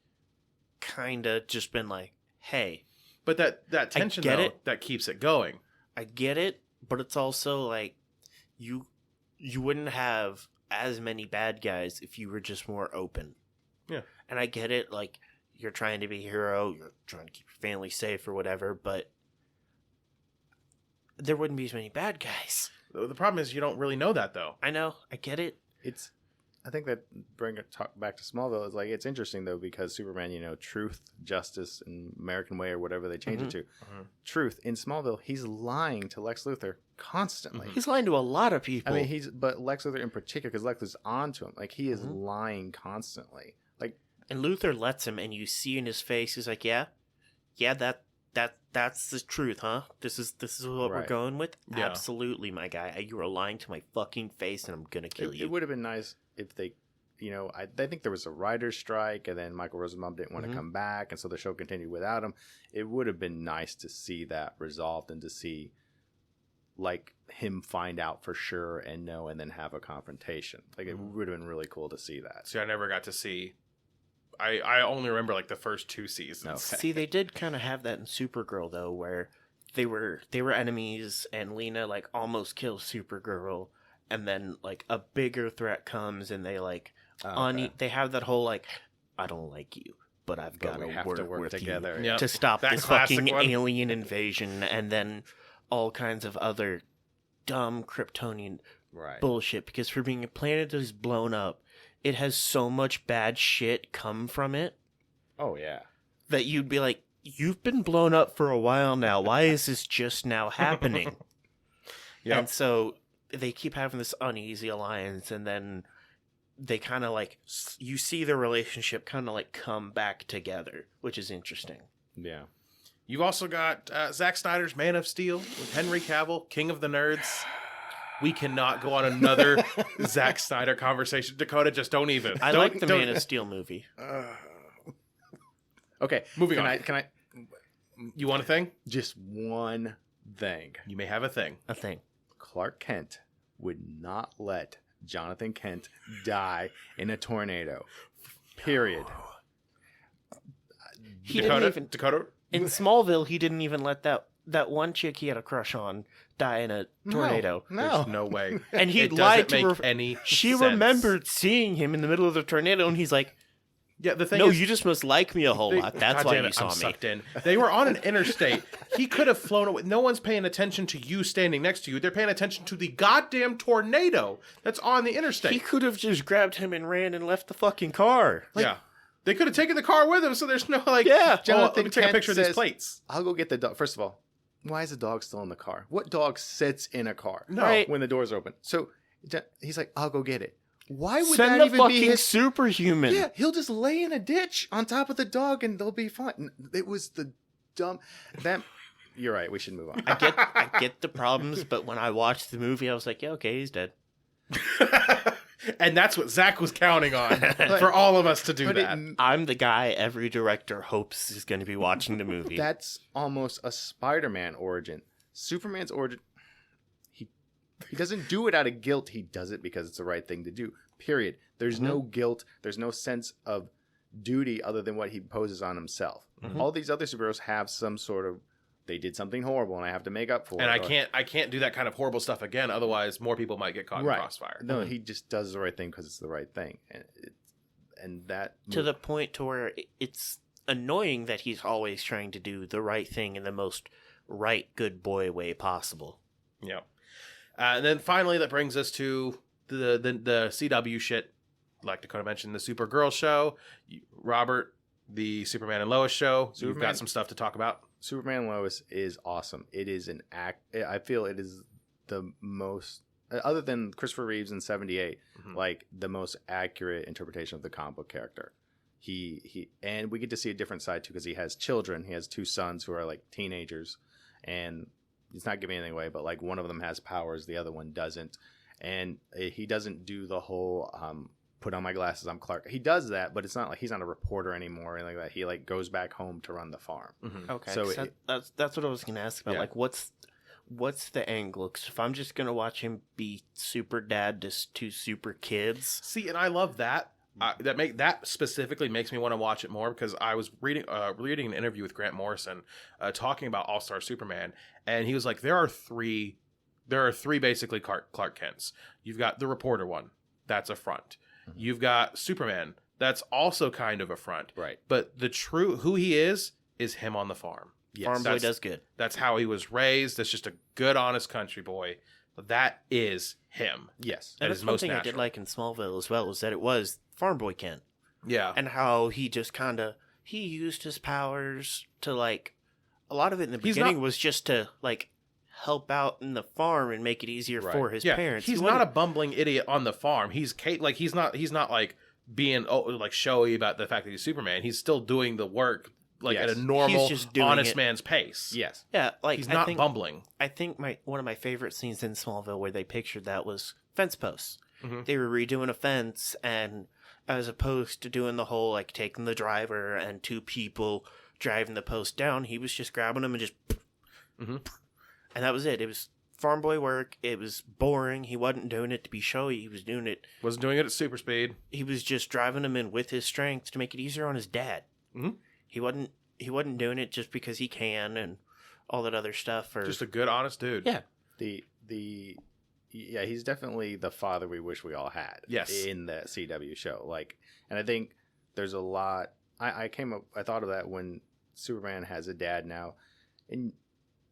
kind of just been like, "Hey, But that tension get though, it. that keeps it going. I get it," but it's also like you wouldn't have as many bad guys if you were just more open. Yeah. And I get it, like you're trying to be a hero, you're trying to keep your family safe or whatever, but there wouldn't be as many bad guys. The problem is you don't really know that though. I know, I get it. It's. I think that talk back to Smallville is like it's interesting though because Superman, truth, justice, and American way or whatever they change it to. Mhm. Truth in Smallville, he's lying to Lex Luthor constantly. He's lying to a lot of people. I mean, but Lex Luthor in particular, because Lex is on to him. Like he is Mhm. lying constantly. Like And Luther lets him, and you see in his face, he's like, "Yeah, that's the truth, huh? This is what we're Right. going with. Yeah. Absolutely, my guy. You are lying to my fucking face, and I'm gonna kill it you." would have been nice if they, I think there was a writer's strike, and then Michael Rosenbaum didn't want Mhm. to come back, and so the show continued without him. It would have been nice to see that resolved and to see, like, him find out for sure and know, and then have a confrontation. Like it would have been really cool to see that. See, I never got to see. I only remember like the first two seasons. Okay. See, they did kind of have that in Supergirl though, where they were enemies, and Lena like almost kills Supergirl, and then like a bigger threat comes, and they like Okay. they have that whole like, "I don't like you, but I've But got we have work to work with together. you Yeah. to stop That this classic fucking one. alien invasion," and then all kinds of other dumb Kryptonian Right. bullshit. Because for being a planet that is blown up, it has so much bad shit come from it Oh yeah. that you'd be like, "You've been blown up for a while now. Why is this just now happening?" Yep. And so they keep having this uneasy alliance, and then they kind of like, you see their relationship kind of like come back together, which is interesting. Yeah. You've also got Zack Snyder's Man of Steel with Henry Cavill, King of the Nerds. We cannot go on another Zack Snyder conversation. Dakota, just don't even. I Don't- like the don't- Man of Steel movie. Okay. Moving on. Can I You want a thing? just one thing? You may have a thing. A thing. Clark Kent would not let Jonathan Kent die in a tornado. Period. He Dakota, didn't even Dakota. in Smallville. He didn't even let that one chick he had a crush on die in a tornado. There's no way. And he It lied doesn't to make her. any. She sense. remembered seeing him in the middle of the tornado, and he's like, Yeah, the thing "No, is, you just must like me a whole they- lot. That's God why damn you it, saw I'm me." sucked in. They were on an interstate. He could have flown away. No one's paying attention to you standing next to you. They're paying attention to the goddamn tornado that's on the interstate. He could have just grabbed him and ran and left the fucking car. Yeah. They could have taken the car with him, so there's no like. Yeah. Jonathan, let me take a Kent picture of these says- plates. I'll go get the dog. First of all, why is the dog still in the car? What dog sits in a car No. Right. when the door's open? So he's like, I'll go get it. Why would Send that the even fucking be his? superhuman. Yeah, he'll just lay in a ditch on top of the dog and they'll be fine. It was the dumb. That you're right. We should move on. I get the problems, but when I watched the movie, I was like, "Yeah, okay, he's dead." And that's what Zach was counting on for all of us to do But that. I'm the guy every director hopes is going to be watching the movie. That's almost a Spider-Man origin. Superman's origin, he doesn't do it out of guilt. He does it because it's the right thing to do. Period. There's no guilt. There's no sense of duty other than what he imposes on himself. All these other superheroes have some sort of, they did something horrible and I have to make up for And it. I can't do that kind of horrible stuff again. Otherwise, more people might get caught in crossfire. No, he just does the right thing because it's the right thing, and that to the point to where it's annoying that he's always trying to do the right thing in the most right good boy way possible. Yeah. And then finally, that brings us to the CW shit. Like Dakota mentioned, the Supergirl show. Robert, the Superman and Lois show. You've Superman- got some stuff to talk about. Superman and Lois is awesome. It is an act. I feel it is the most, other than Christopher Reeves in '78, like the most accurate interpretation of the comic book character. He and we get to see a different side too because he has children. He has two sons who are like teenagers, and he's not giving anything away, but like one of them has powers, the other one doesn't, and he doesn't do the whole put on my glasses, I'm Clark. He does that, but it's not like he's not a reporter anymore or anything like that. He like goes back home to run the farm. Okay, So so that's what I was going to ask about. Yeah. Like, what's the angle? 'Cause if I'm just going to watch him be super dad to two super kids, See, and I love that. That specifically makes me want to watch it more because I was reading an interview with Grant Morrison talking about All Star Superman, and he was like, there are three basically Clark Kents. You've got the reporter one, that's a front. You've got Superman, that's also kind of a front. Right. But the true who he is him on the farm. Yes. Farm Boy that's- does good. That's how he was raised. That's just a good, honest country boy. That is him. Yes. That And is that's one most thing I natural. did like in Smallville as well, was that it was Farm Boy Kent. Yeah. And how he just kind of, he used his powers to like, a lot of it in the He's beginning not- was just to like help out in the farm and make it easier Right. for his Yeah, parents. he's He not a wasn't- bumbling idiot on the farm. He's not like being like showy about the fact that he's Superman. He's still doing the work like Yes. at a normal, He's just doing honest it. man's pace. Yes. Yeah, like He's I not think, bumbling. I think one of my favorite scenes in Smallville where they pictured that was fence posts. Mhm. They were redoing a fence, and as opposed to doing the whole like taking the driver and two people driving the post down, he was just grabbing them and just, Mhm. and that was it. It was farm boy work. It was boring. He wasn't doing it to be showy. He was doing it. Wasn't doing it at super speed. He was just driving them in with his strength to make it easier on his dad. Mhm. He wasn't doing it just because he can and all that other stuff. Or Just a good, honest dude. Yeah. Yeah, he's definitely the father we wish we all had. Yes. In the CW show. Like, and I think there's a lot. I thought of that when Superman has a dad now, and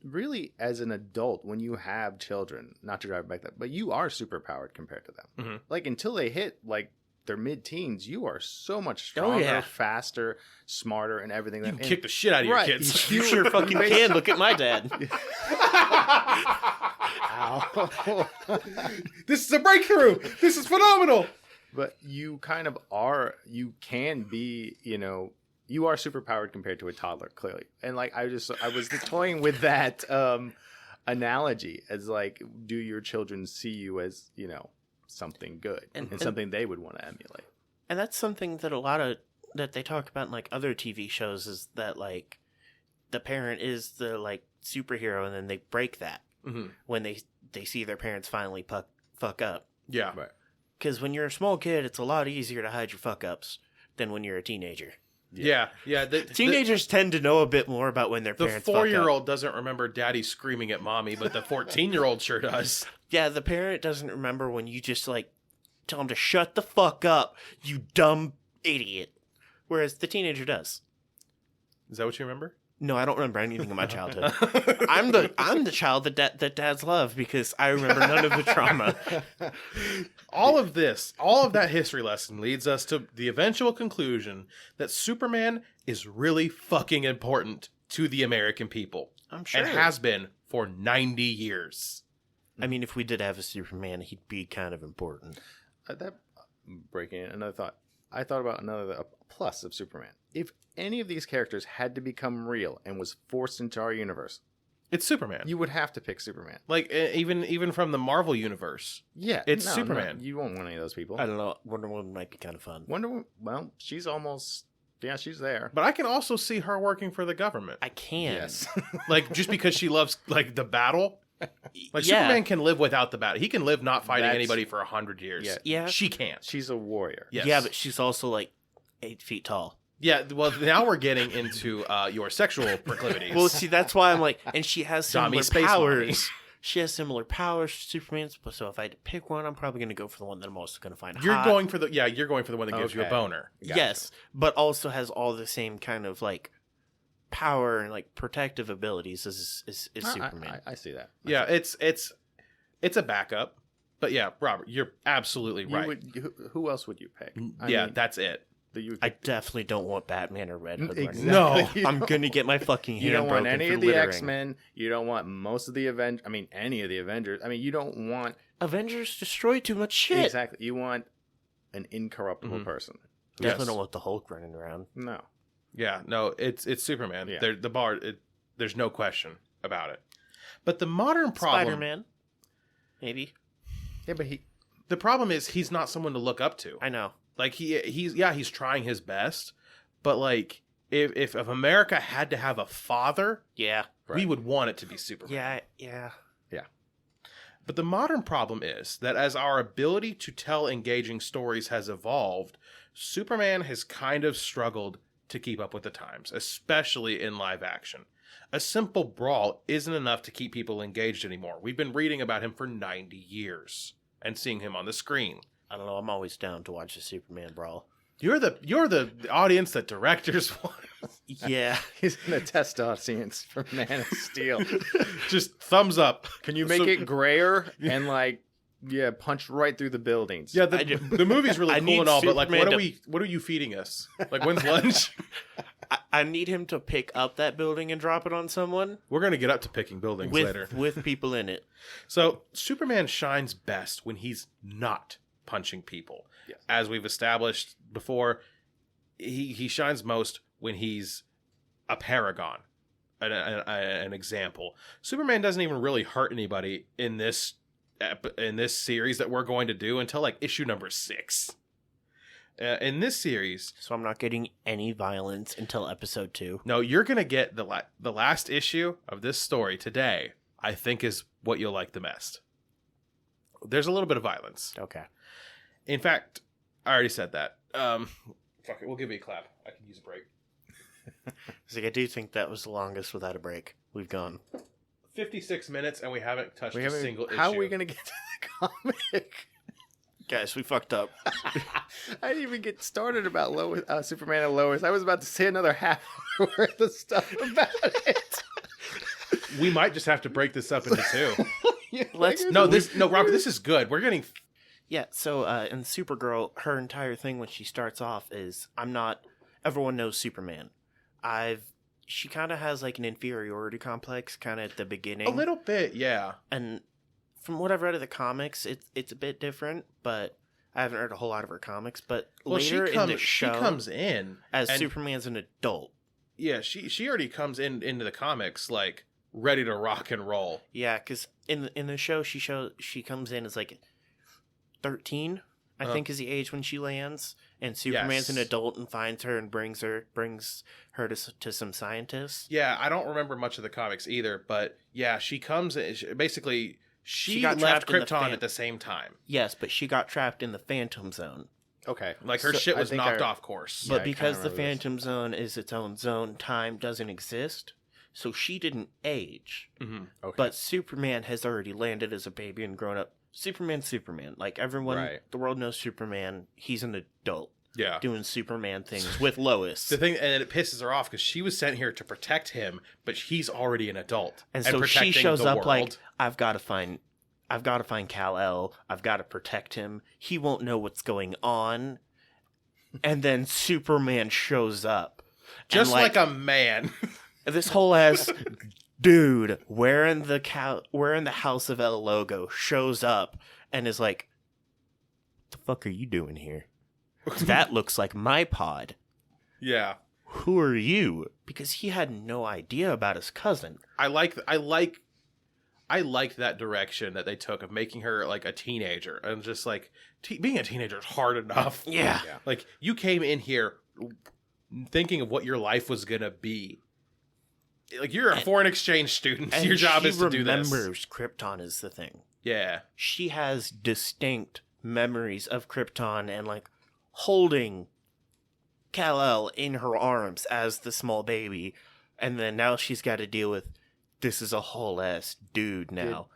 really as an adult, when you have children, not to drive back that, but you are super powered compared to them. Mhm. Like until they hit like their mid-teens, you are so much Oh, stronger, yeah. faster, smarter, and everything. You can and- kick the shit out of Right. your kids. you sure fucking can. Look at my dad. Ow. This is a breakthrough. This is phenomenal. But you kind of are, you can be, you are super powered compared to a toddler, clearly. And like, I was toying with that analogy as like, do your children see you as, something good and something they would want to emulate? And that's something that that they talk about in like other TV shows, is that like the parent is the like superhero, and then they break that Mhm. when they see their parents finally fuck up. Yeah. Right. Because when you're a small kid, it's a lot easier to hide your fuck ups than when you're a teenager. Yeah. Teenagers tend to know a bit more about when their The parents fuck up. 4-year-old doesn't remember daddy screaming at mommy, but the 14-year-old sure does. Yeah, the parent doesn't remember when you just like tell them to shut the fuck up, you dumb idiot. Whereas the teenager does. Is that what you remember? No, I don't remember anything of my childhood. I'm the child that dads love because I remember none of the trauma. All of that history lesson leads us to the eventual conclusion that Superman is really fucking important to the American people. I'm sure. And has been for 90 years. I mean, if we did have a Superman, he'd be kind of important. That breaking in another thought. I thought about another plus of Superman. If any of these characters had to become real and was forced into our universe, It's Superman. You would have to pick Superman. Like even from the Marvel universe. Yeah, It's no, Superman. No, you won't want any of those people. I don't know. Wonder Woman might be kind of fun. Wonder Woman. Well, she's almost. Yeah, she's there. But I can also see her working for the government. I can. Yes. Like just because she loves like the battle. Like Yeah. Superman can live without the battle. He can live not fighting That's- anybody for 100 years. Yeah. Yeah. She can't. She's a warrior. Yes. Yeah, but she's also like 8 feet tall. Yeah, well now we're getting into your sexual proclivities. Well, see, that's why I'm like, and she has Zombie similar space powers. mommy. She has similar powers to Superman's, but so if I had to pick one, I'm probably going to go for the one that I'm also going to find You're hot. going for the one that gives you a Okay. boner. Gotcha. Yes, but also has all the same kind of like power and like protective abilities as Superman. I see that. Yeah, it's a backup. But yeah, Robert, you're absolutely You right. who else would you pick? Yeah, that's it. that you would I pick. definitely don't want Batman or Red Hood. running. Exactly. No. You I'm don't- gonna get my fucking hand You don't want broken any for of the littering. X-Men. You don't want most of the Avengers. I mean, any of the Avengers. I mean, you don't want Avengers destroy too much shit. exactly. You want an incorruptible Mhm. person. Definitely Yes. don't want the Hulk running around. No. Yeah, no, it's Superman. Yeah. There's no question about it. But the modern problem, Spider-Man, maybe. Yeah, but the problem is he's not someone to look up to. I know. Like he's trying his best, but like if America had to have a father, Yeah. we Right. would want it to be Superman. Yeah. Yeah. But the modern problem is that as our ability to tell engaging stories has evolved, Superman has kind of struggled to keep up with the times, especially in live action. A simple brawl isn't enough to keep people engaged anymore. We've been reading about him for 90 years and seeing him on the screen. I don't know. I'm always down to watch the Superman brawl. You're the audience that directors want. Yeah. he's in the test audience for Man of Steel. Just thumbs up. Can you make So- it grayer and like punch right through the buildings? Yeah, I do- the movie's really I cool need and all, but like, Superman what are you feeding us? Like, when's lunch? I need him to pick up that building and drop it on someone We're gonna get up to picking buildings later. with people in it. So Superman shines best when he's not punching people. Yes. As we've established before, he shines most when he's a paragon, an example. Superman doesn't even really hurt anybody in this series that we're going to do until like issue number 6. In this series, So I'm not getting any violence until episode 2. no, you're gonna get the last issue of this story today. I think is what you'll like the best. There's a little bit of violence. Okay. In fact, I already said that. Fuck it, we'll give you a clap. I can use a break. I do think that was the longest without a break we've gone. 56 minutes, and we haven't touched We a haven't. single issue. How are we gonna get to the comic? Guys, we fucked up. I didn't even get started about Lois, Superman and Lois. I was about to say another half hour worth of stuff about it. We might just have to break this up into 2. Yeah, Let's- like, No, Robert, this is good. We're getting. Yeah, so in Supergirl, her entire thing when she starts off is, everyone knows Superman. She kind of has like an inferiority complex kind of at the beginning. A little bit, yeah. And from what I've read of the comics, it's a bit different, but I haven't read a whole lot of her comics. But Well, later in the show, she comes in as and- Superman's an adult. Yeah, she already comes into the comics like ready to rock and roll. Yeah, because in the show, she comes in as like 13, I think is the age when she lands, and Superman's an Yes. adult and finds her and brings her to some scientists. Yeah, I don't remember much of the comics either, but yeah, she comes in. Basically, she got left trapped in the Krypton at the same time. Yes, but she got trapped in the Phantom Zone. Okay, Like her So, shit I was think knocked I- off course. Yeah, I But kinda because the remember this. Phantom Zone is its own zone, time doesn't exist, so she didn't age. Mhm. Okay. But Superman has already landed as a baby and grown up. Superman. Like everyone, Right. the world knows Superman. He's an adult Yeah. doing Superman things with Lois. The thing, and it pisses her off because she was sent here to protect him, but he's already an adult, And so she protecting shows the up world. like, I've got to find Kal-El. I've got to protect him. He won't know what's going on. And then Superman shows up. And, just like a man. this whole ass dude wearing the House of El logo shows up and is like, "What the fuck are you doing here? That looks like my pod. Yeah. who are you? Because he had no idea about his cousin. I liked that direction that they took of making her like a teenager, and just like being a teenager is hard enough. Yeah. Yeah. Like you came in here thinking of what your life was gonna be. Like you're a foreign exchange student. And Your job she is to do this. remembers Krypton is the thing. Yeah. She has distinct memories of Krypton and like holding Kal-El in her arms as the small baby, and then now she's got to deal with this is a whole ass dude now.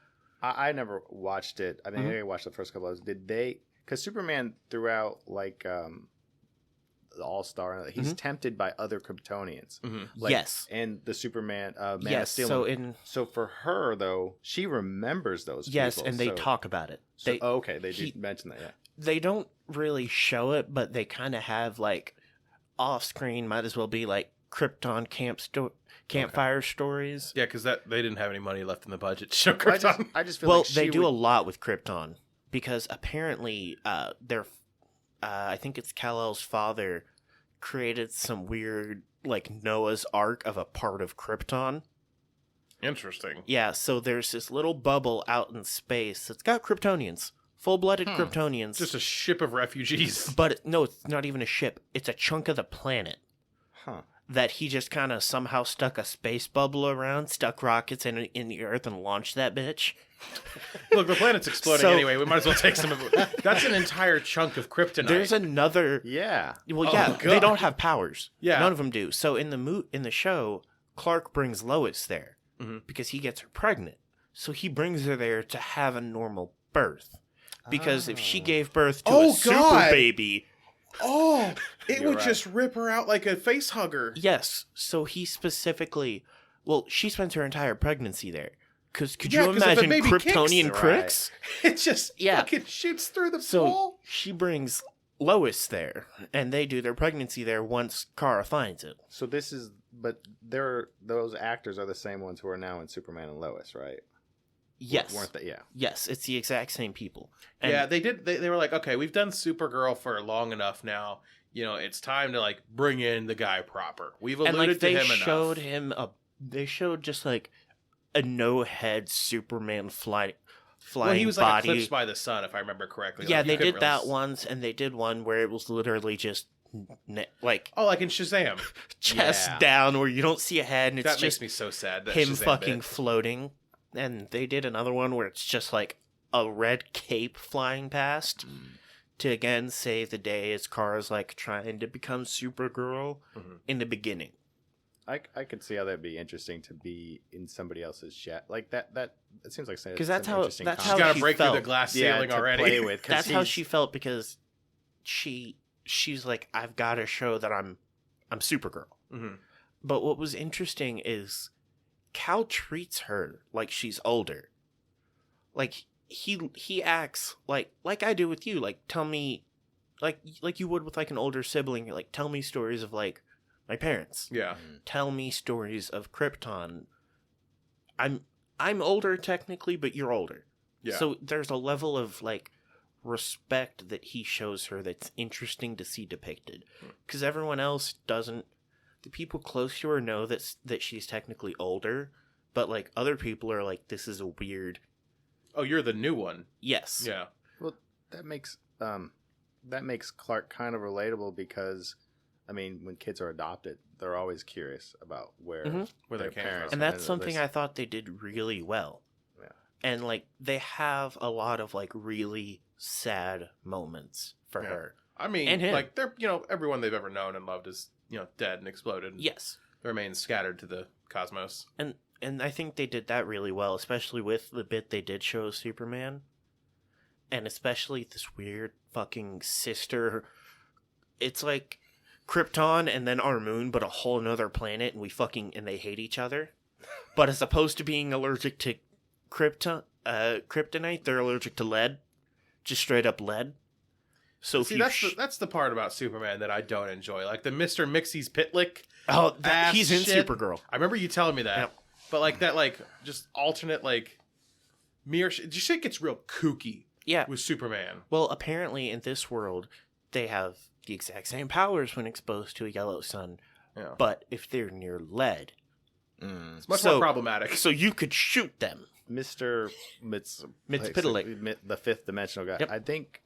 I never watched it. I mean, I watched the first couple of those. Did they? Because Superman throughout, like the All-Star, he's tempted by other Kryptonians. Like, Yes. and the Superman, Man of Yes. Steel. So for her though, she remembers those. Yes, people, and they so- talk about it. So, They okay, they he- did mention that. Yeah. they don't really show it, but they kind of have like off screen. Might as well be like Krypton campfire stories. Yeah, because they didn't have any money left in the budget to show I just, Krypton. I just feel Well, like they she do would- a lot with Krypton because apparently I think it's Kal-El's father created some weird like Noah's Ark of a part of Krypton. Interesting. Yeah, so there's this little bubble out in space that's got Kryptonians, full-blooded Kryptonians. Just a ship of refugees. But no, it's not even a ship. It's a chunk of the planet Huh. that he just kind of somehow stuck a space bubble around, stuck rockets in the Earth, and launched that bitch. Look, the planet's exploding So- anyway. We might as well take some of it. That's an entire chunk of kryptonite. There's another. Yeah. Well, Oh, yeah, God. they don't have powers. Yeah. None of them do. So in the show, Clark brings Lois there Mhm. because he gets her pregnant. So he brings her there to have a normal birth. Because if she gave birth to Oh, a super God. baby, Oh, it You're would right. just rip her out like a face hugger. yes. So he specifically, well, she spends her entire pregnancy there. Because could Yeah, you 'cause if a imagine baby Kryptonian kicks, cricks? It just Yeah. fucking shoots through the So wall. she brings Lois there, and they do their pregnancy there once Kara finds it. So this is, but those actors are the same ones who are now in Superman and Lois, right? Yes. Weren't they? Yeah. Yes, it's the exact same people. And Yeah, they did. They were like, okay, we've done Supergirl for long enough now. You know, it's time to like bring in the guy proper. We've alluded and like they to him showed enough. him they showed just like a no head Superman flying Well, he was like body. eclipsed by the sun, if I remember correctly. Yeah, Like, you they couldn't did that really once, and they did one where it was literally just like Oh, like in Shazam. chest Yeah. down, where you don't see a head, and it's That just makes me so sad. That him Shazam fucking bit. floating. And they did another one where it's just like a red cape flying past to again save the day as Kara's like trying to become Supergirl Mhm. in the beginning. I could see how that'd be interesting to be in somebody else's jet like that. It seems like Because that's how- that's She's how concept. got to she break through the felt. glass Yeah, ceiling to already. play with. 'cause That's how he's- she felt because she's like, I've got to show that I'm Supergirl. Mhm. But what was interesting is Cal treats her like she's older. Like he acts like I do with you. Like tell me, like you would with like an older sibling. Like tell me stories of like my parents. Yeah. Tell me stories of Krypton. I'm older technically, but you're older. Yeah. So there's a level of like respect that he shows her that's interesting to see depicted. Because everyone else doesn't. The people close to her know that she's technically older, but like other people are like, this is a weird. Oh, you're the new one. Yes. Yeah. Well, that makes Clark kind of relatable because, I mean, when kids are adopted, they're always curious about where Mhm. Where they their came parents from. And that's are. something I thought they did really well. Yeah. And like they have a lot of like really sad moments for Yeah. her. I mean, And him. like they're everyone they've ever known and loved is dead and exploded. And Yes. remains scattered to the cosmos. And I think they did that really well, especially with the bit they did show of Superman. And especially this weird fucking sister. It's like Krypton and then our moon, but a whole nother planet, and they hate each other. But as opposed to being allergic to kryptonite, they're allergic to lead. Just straight up lead. So if See, you that's the part about Superman that I don't enjoy. Like the Mr. Mixie's Pitlick. that, ass he's in shit. Supergirl. I remember you telling me that. Yep. But like that, like just alternate like mirror. Shit gets real kooky Yeah. with Superman. Well, apparently in this world, they have the exact same powers when exposed to a yellow sun. Yeah. But if they're near lead, It's much So- more problematic. so you could shoot them. Mr. Mxyzptlk. the fifth dimensional guy. Yep. I think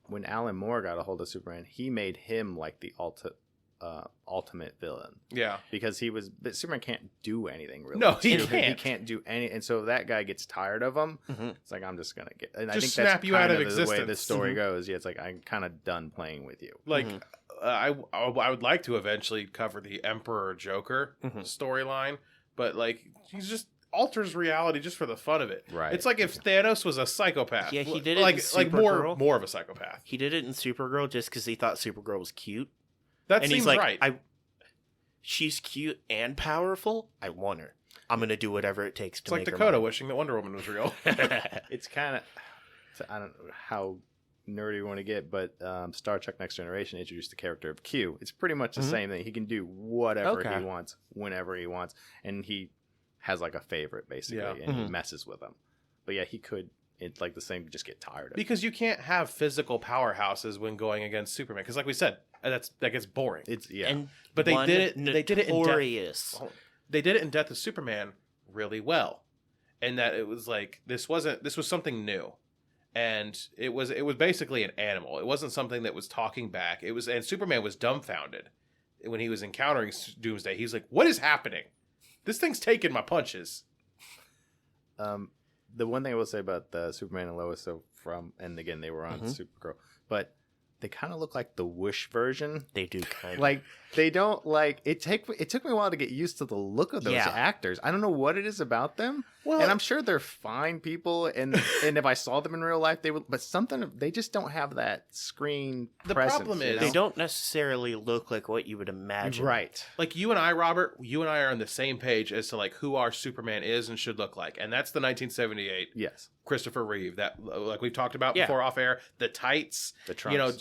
when Alan Moore got a hold of Superman, he made him like the ultimate villain Yeah. because but Superman can't do anything really. No, he to him. can't. He can't do any, and so if that guy gets tired of him, Mhm. it's like I'm just gonna get. And I Just think that's snap you out kind of of the way existence. this story Mhm. goes. Yeah, it's like I'm kind of done playing with you. Like, Mhm. I would like to eventually cover the Emperor Joker Mhm. storyline, but like he just alters reality just for the fun of it. Right. It's like if Thanos was a psychopath. Yeah, he did it like in like Supergirl. more of a psychopath. He did it in Supergirl just because he thought Supergirl was cute. That And seems he's like, right. she's cute and powerful. I want her. I'm gonna do whatever it takes to It's like make her Dakota mine. wishing that Wonder Woman was real. It's kind of I don't know how nerdy you want to get, but Star Trek Next Generation introduced the character of Q. It's pretty much the Mhm. same thing. He can do whatever Okay. he wants, whenever he wants, and he has like a favorite basically, Yeah. and he Mhm. messes with them. But yeah, he could. It's like the same. Just get tired of it. Because you can't have physical powerhouses when going against Superman. Because like we said, that gets boring. It's yeah. And But they one did it. They did it in Death. notorious. They did it in Death of Superman really well, and that it was like this was something new, and it was basically an animal. It wasn't something that was talking back. It was, and Superman was dumbfounded when he was encountering Doomsday. He's like, "What is happening? This thing's taking my punches." The one thing I will say about Superman and Lois, and again they were on Mhm. Supergirl, but they kind of look like the Whoosh version. They do kind of. Like they don't like it. Took me a while to get used to the look of those Yeah. actors. I don't know what it is about them, Well, and I'm sure they're fine people. And if I saw them in real life, they would. But they just don't have that screen. The presence, problem you is- know? They don't necessarily look like what you would imagine. Right. like you and I, Robert, are on the same page as to like who our Superman is and should look like, and that's the 1978 Yes. Christopher Reeve. That like we've talked about Yeah. before off air, the tights. The trunks. You know,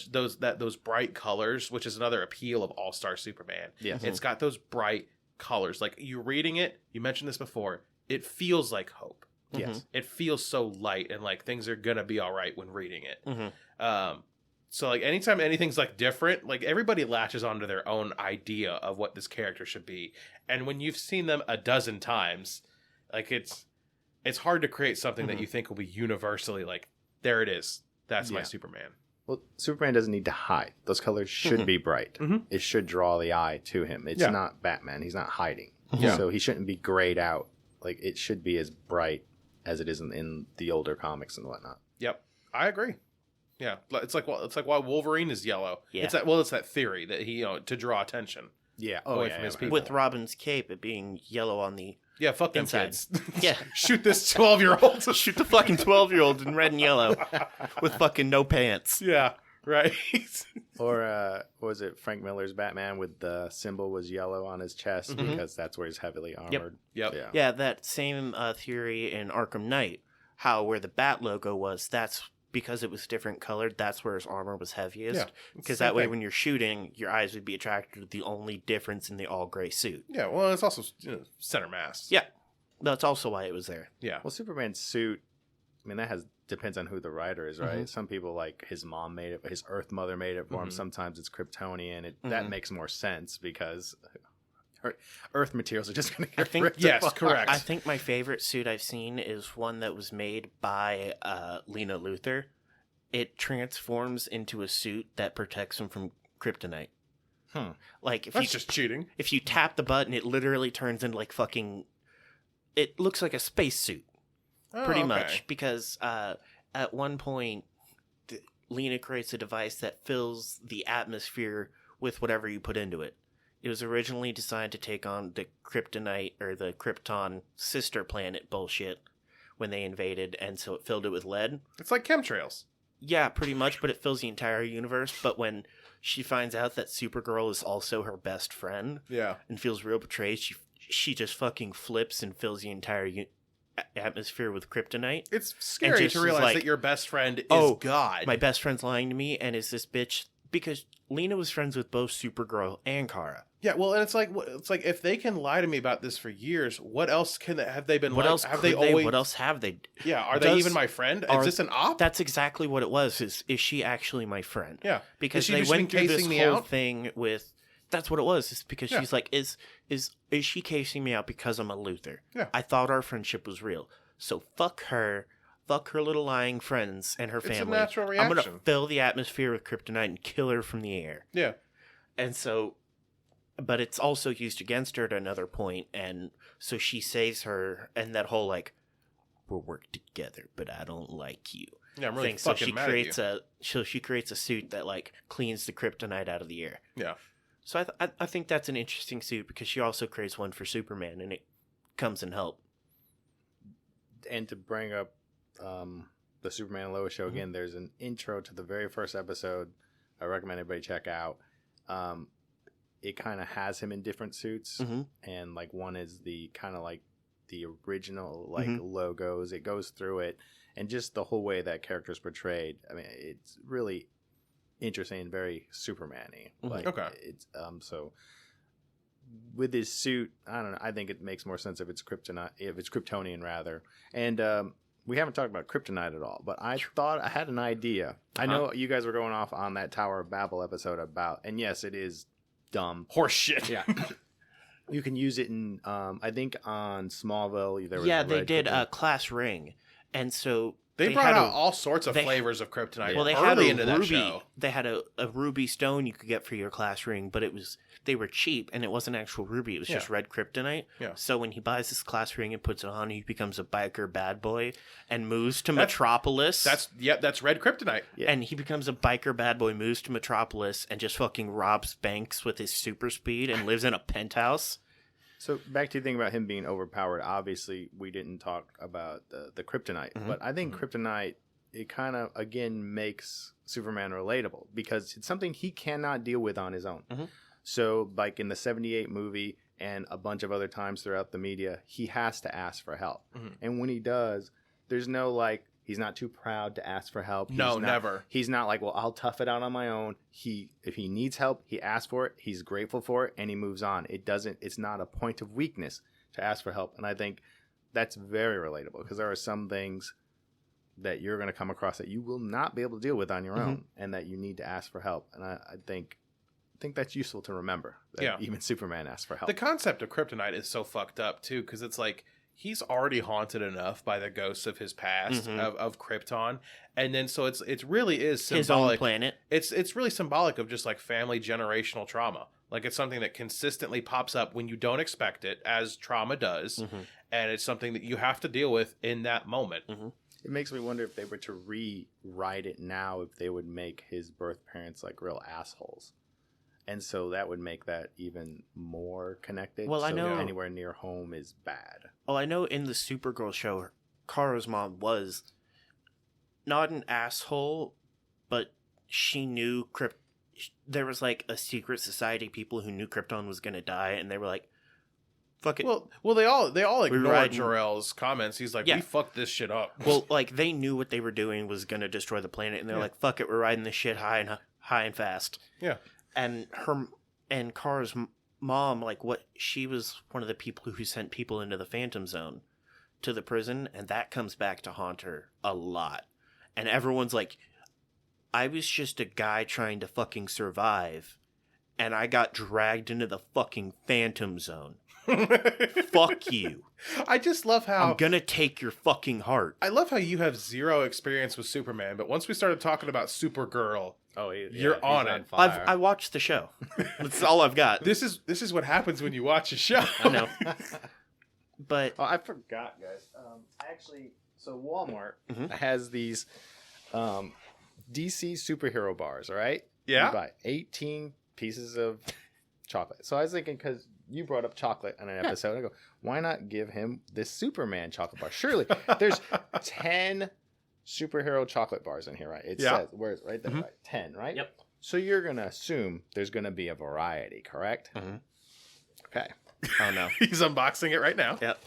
those bright colors, which is another appeal of All-Star Superman. Yes. It's got those bright colors. Like you reading it, you mentioned this before, it feels like hope. Yes. It feels so light and like things are gonna be all right when reading it. Mhm. So like anytime anything's like different, like everybody latches onto their own idea of what this character should be. And when you've seen them a dozen times, like it's hard to create something that Mhm. you think will be universally like, there it is. That's my Yeah. Superman. Well, Superman doesn't need to hide. Those colors should Mhm. be bright. Mhm. It should draw the eye to him. It's Yeah. not Batman. He's not hiding. Yeah. So he shouldn't be grayed out. Like it should be as bright as it is in the older comics and whatnot. Yep, I agree. Yeah, it's like why Wolverine is yellow. Yeah. It's that theory that he to draw attention. Yeah. Away from his people. With Robin's cape, it being yellow on the Yeah, fuck them Inside. kids. Yeah. Shoot this 12-year-old. shoot the fucking 12-year-old in red and yellow with fucking no pants. Yeah, right. Or what was it Frank Miller's Batman with the symbol was yellow on his chest Mhm. because that's where he's heavily armored. Yep. Yeah. Yeah, that same theory in Arkham Knight, how where the Bat logo was, that's because it was different colored, that's where his armor was heaviest. Yeah, Because same that way thing. when you're shooting, your eyes would be attracted to the only difference in the all-gray suit. Yeah, well, it's also center mass. Yeah. That's also why it was there. Yeah. Well, Superman's suit, I mean, depends on who the writer is, right? Some people like his mom made it, his Earth mother made it for him. Mhm. Sometimes it's Kryptonian. That Mhm. makes more sense because Earth materials are just going to I get think- ripped Yes, apart. correct. I think my favorite suit I've seen is one that was made by Lena Luthor. It transforms into a suit that protects him from kryptonite. Hmm. Like if That's you just cheating. if you tap the button, it literally turns into like fucking. It looks like a spacesuit, pretty Oh, okay. much, because at one point, Lena creates a device that fills the atmosphere with whatever you put into it. It was originally designed to take on the kryptonite or the Krypton sister planet bullshit when they invaded, and so it filled it with lead. It's like chemtrails. Yeah, pretty much, but it fills the entire universe. But when she finds out that Supergirl is also her best friend Yeah. and feels real betrayed, she just fucking flips and fills the entire atmosphere with kryptonite. It's scary just to is realize like, that your best friend is "Oh, God. My best friend's lying to me, and is this bitch?" Because Lena was friends with both Supergirl and Kara. Yeah, well, and it's like if they can lie to me about this for years, what else have they been? What like? else have could they always? What else have they? Yeah, are they Does- even my friend? are- Is this an op? That's exactly what it was. Is she actually my friend? Yeah, Because Is she they just went through this encasing me whole out? thing with that's what it was. It's because Yeah. she's like, is she casing me out because I'm a Luthor? Yeah. I thought our friendship was real. So fuck her little lying friends and her It's a family. natural I'm reaction. gonna fill the atmosphere with kryptonite and kill her from the air. Yeah. And so, but it's also used against her at another point, and so she saves her, and that whole like, we'll work together, but I don't like you. Yeah, I'm really thing. So fucking she mad creates at she creates a suit that like cleans the kryptonite out of the air. you. Yeah. So I think that's an interesting suit because she also creates one for Superman, and it comes in help. And to bring up the Superman and Lois show again, there's an intro to the very first episode I recommend everybody check out. It kind of has him in different suits, and like one is the kind of like the original like logos. It goes through it, and just the whole way that character is portrayed. I mean, it's really interesting and very Superman-y. Like, Okay. It's so with his suit, I don't know. I think it makes more sense if it's Kryptonian rather. And we haven't talked about kryptonite at all, but I thought I had an idea. I know you guys were going off on that Tower of Babel episode about, and yes, it is dumb. Horse shit. Yeah. You can use it in, I think on Smallville. There was Yeah, they red did kryptonite. Class Ring, and so They brought had out a- all sorts of they- flavors of kryptonite Well, they had early a into that ruby. show. They had a ruby stone you could get for your class ring, but they were cheap, and it wasn't actual ruby. It was just Yeah. red kryptonite. Yeah. So when he buys this class ring and puts it on, he becomes a biker bad boy and moves to Metropolis. That's red kryptonite. And he becomes a biker bad boy, moves to Metropolis, and just fucking robs banks with his super speed and lives in a penthouse. So back to the thing about him being overpowered. Obviously, we didn't talk about the kryptonite, but I think kryptonite, it kind of again makes Superman relatable because it's something he cannot deal with on his own. So, like in the '78 movie and a bunch of other times throughout the media, he has to ask for help, and when he does, there's no like. He's not too proud to ask for help. Never. He's not like, well, I'll tough it out on my own. If he needs help, he asks for it. He's grateful for it, and he moves on. It's not a point of weakness to ask for help. And I think that's very relatable because there are some things that you're going to come across that you will not be able to deal with on your own, and that you need to ask for help. And I think that's useful to remember. That even Superman asks for help. The concept of kryptonite is so fucked up too, because it's like he's already haunted enough by the ghosts of his past of Krypton, and then so it really is symbolic. His own planet. It's really symbolic of just like family generational trauma. Like it's something that consistently pops up when you don't expect it, as trauma does, and it's something that you have to deal with in that moment. It makes me wonder if they were to rewrite it now, if they would make his birth parents like real assholes. And so that would make that even more connected. Well, I so know- anywhere near home is bad. Well, I know in the Supergirl show, Kara's mom was not an asshole, but she knew there was like a secret society of people who knew Krypton was going to die, and they were like, fuck it. Well, they all ignored riding- Jor-El's comments. He's like, Yeah. we fucked this shit up. Well, like they knew what they were doing was going to destroy the planet, and they're like, fuck it, we're riding this shit high and fast. yeah. And Kara's mom, like she was one of the people who sent people into the Phantom Zone to the prison, and that comes back to haunt her a lot. And everyone's like, I was just a guy trying to fucking survive, and I got dragged into the fucking Phantom Zone. Fuck you. I just love how I'm gonna take your fucking heart. I love how you have zero experience with Superman, but once we started talking about Supergirl, You're on it. I watched the show. That's all I've got. this is what happens when you watch a show. I know. But Oh, I forgot, guys. Actually, so Walmart has these DC superhero bars, all right? Yeah. You buy 18 pieces of chocolate. So I was thinking, because you brought up chocolate on an episode, I go, why not give him this Superman chocolate bar? Surely there's 10 superhero chocolate bars in here, right? It Yeah. says, where's right there, right? 10, right? Yep. So you're going to assume there's going to be a variety, correct? Okay. oh no. He's unboxing it right now. Yep.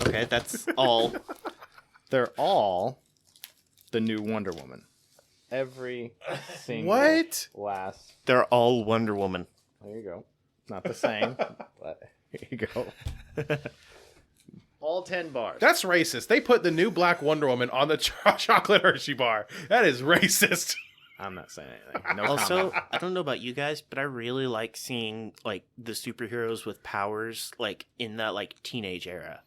Okay, that's all. They're all the new Wonder Woman. Every single What? last. They're all Wonder Woman. There you go. Not the same, but here you go. All 10 bars. That's racist. They put the new Black Wonder Woman on the chocolate Hershey bar. That is racist. I'm not saying anything. No Also, comment. I don't know about you guys, but I really like seeing like the superheroes with powers like in that like teenage era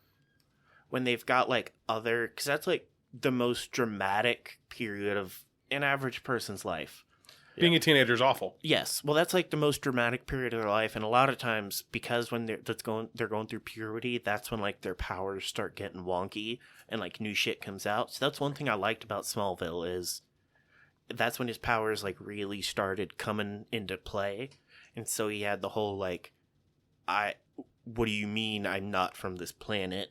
when they've got like other, because that's like the most dramatic period of an average person's life. Being a teenager is awful. Yes, well, that's like the most dramatic period of their life, and a lot of times because when they're going through puberty, that's when like their powers start getting wonky and like new shit comes out. So that's one thing I liked about Smallville is that's when his powers like really started coming into play, and so he had the whole like, what do you mean I'm not from this planet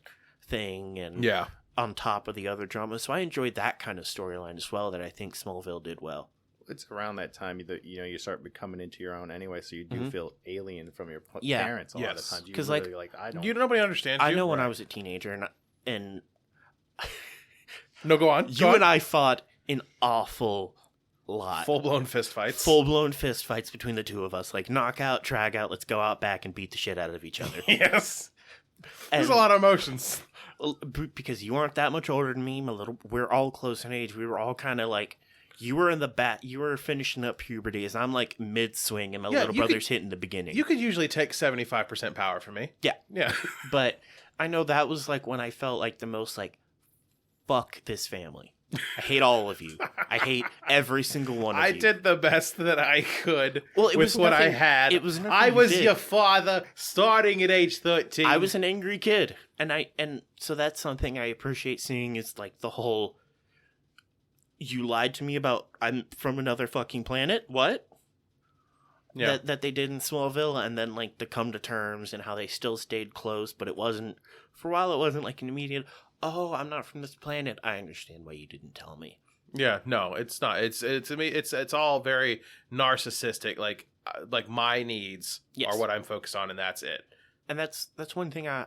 thing, and Yeah. on top of the other drama. So I enjoyed that kind of storyline as well that I think Smallville did well. It's around that time that you start becoming into your own anyway, so you do feel alien from your Yeah. parents a lot of Yes. times. You 'Cause, literally, like I don't. Nobody understands you. I know when I Right. was a teenager, and No, go on. you and I fought an awful lot. Full-blown fist fights. Full-blown fist fights between the two of us. Like, knockout, drag out, let's go out back and beat the shit out of each other. Yes. There's And- a lot of emotions. Because you aren't that much older than me, we're all close in age. We were all kind of like, you were in the you were finishing up puberty as I'm like mid-swing and my Yeah, little you brother's hitting the beginning. You could usually take 75% power from me. Yeah. Yeah. But I know that was like when I felt like the most like, fuck this family. I hate all of you. I hate every single one of I you. did the best that I could Well, it with was what I nothing- had. it was nothing I you was did. your father starting at age 13. I was an angry kid, and so that's something I appreciate seeing is like the whole. You lied to me about I'm from another fucking planet. What? Yeah. That they did in Smallville, and then like the come to terms and how they still stayed close, but it wasn't for a while. It wasn't like an immediate. Oh, I'm not from this planet. I understand why you didn't tell me. Yeah, no, it's not. It's to me, it's all very narcissistic. Like my needs Yes. are what I'm focused on, and that's it. And that's one thing I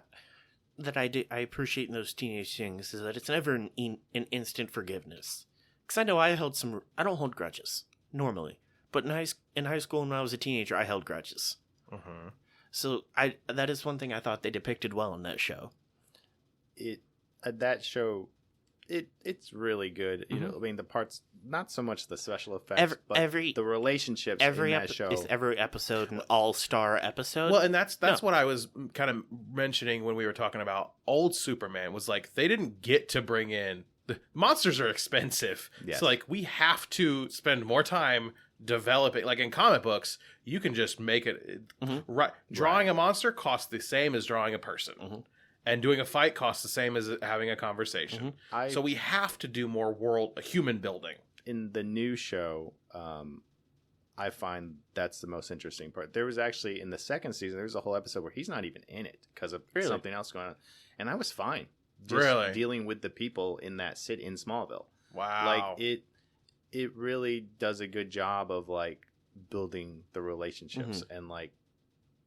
appreciate in those teenage things is that it's never an instant forgiveness. Because I know I don't hold grudges normally, but in high school when I was a teenager, I held grudges. Mm-hmm. So that is one thing I thought they depicted well in that show. That show, it's really good. You know, I mean, the parts, not so much the special effects, but the relationships in that show. Is every episode an all-star episode? Well, and that's what I was kind of mentioning when we were talking about old Superman. Was like they didn't get to bring in the monsters are expensive, Yes. so like we have to spend more time developing. Like in comic books, you can just make it right. Drawing a monster costs the same as drawing a person. And doing a fight costs the same as having a conversation. So we have to do more human building. In the new show, I find that's the most interesting part. There was actually, in the second season, there was a whole episode where he's not even in it because of something else going on. And I was fine. Just dealing with the people in that in Smallville. Wow. Like, it really does a good job of, like, building the relationships and, like,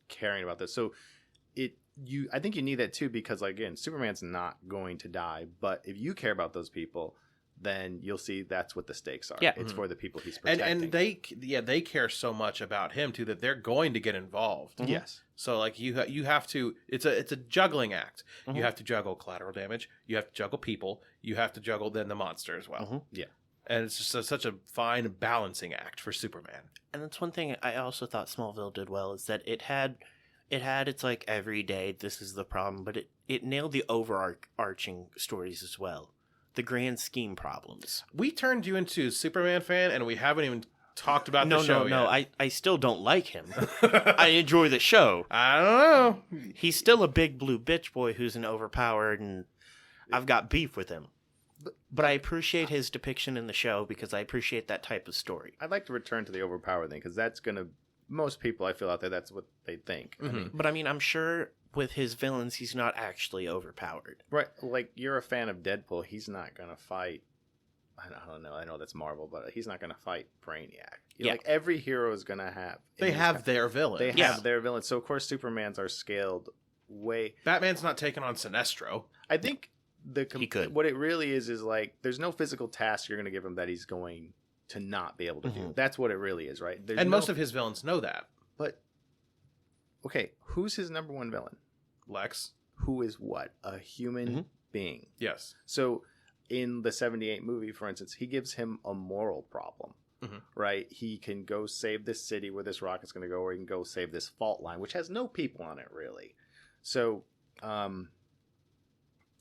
caring about this. So, I think you need that too because, like, again, Superman's not going to die, but if you care about those people, then you'll see that's what the stakes are. Yeah. It's for the people he's protecting. And they care so much about him too that they're going to get involved. Yes. So like you have to. It's a juggling act. You have to juggle collateral damage. You have to juggle people. You have to juggle then the monster as well. Yeah. And it's just such a fine balancing act for Superman. And that's one thing I also thought Smallville did well is that it had its like every day this is the problem, but it nailed the overarching stories as well. The grand scheme problems. We turned you into a Superman fan, and we haven't even talked about the show No. yet. I still don't like him. I enjoy the show. I don't know. He's still a big blue bitch boy who's an overpowered, and I've got beef with him. But I appreciate his depiction in the show because I appreciate that type of story. I'd like to return to the overpower thing because that's going to, most people I feel out there, that's what they think. I mean, But I mean, I'm sure with his villains, he's not actually overpowered. right. Like, you're a fan of Deadpool. He's not going to fight. I don't know. I know that's Marvel, but he's not going to fight Brainiac. Yeah. Like, every hero is going to have. They have their villain. They Yeah. have their villains. So, of course, Superman's are scaled way. Batman's not taking on Sinestro. I think He could. what it really is like there's no physical task you're going to give him that he's going to not be able to do. That's what it really is, right? There's And no- most of his villains know that. But okay, who's his number one villain? Lex. Who is what? A human being. Yes. So in the 78 movie, for instance, he gives him a moral problem. Mhm. right? He can go save this city where this rocket's going to go, or he can go save this fault line, which has no people on it, really. So,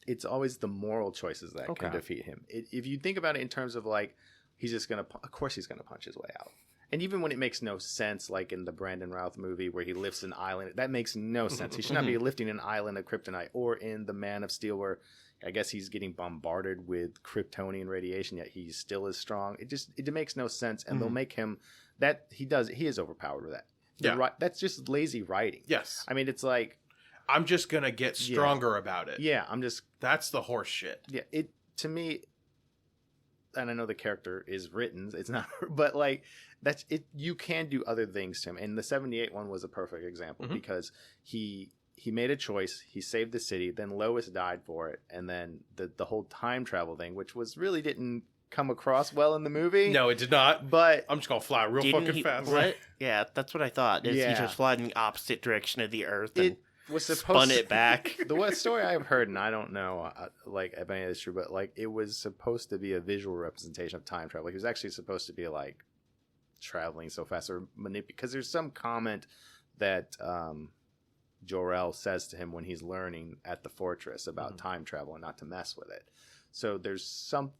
it's always the moral choices that can Okay. defeat him. If you think about it in terms of like, he's just going to, of course he's going to punch his way out. And even when it makes no sense, like in the Brandon Routh movie where he lifts an island, that makes no sense. He should not be lifting an island of kryptonite. Or in the Man of Steel where I guess he's getting bombarded with Kryptonian radiation, yet he still is strong. It makes no sense. And they'll make him, that he is overpowered with that. That's just lazy writing. Yes. I mean, it's like, I'm just going to get stronger about it. yeah, That's the horse shit. yeah, to me, and I know the character is written, it's not, but like that's it. You can do other things to him, and the 78 one was a perfect example because he made a choice. He saved the city, then Lois died for it, and then the whole time travel thing, which was really didn't come across well in the movie. No, it did not. But I'm just going to fly real Didn't fucking he- fast. What? Yeah, that's what I thought. Is Yeah. he just flying in the opposite direction of the Earth and it was supposed spun it back? The story I've heard, and I don't know, like if any of this is true, but like it was supposed to be a visual representation of time travel. Like, it was actually supposed to be like traveling so fast or because there's some comment that Jor-El says to him when he's learning at the fortress about time travel and not to mess with it. So there's some.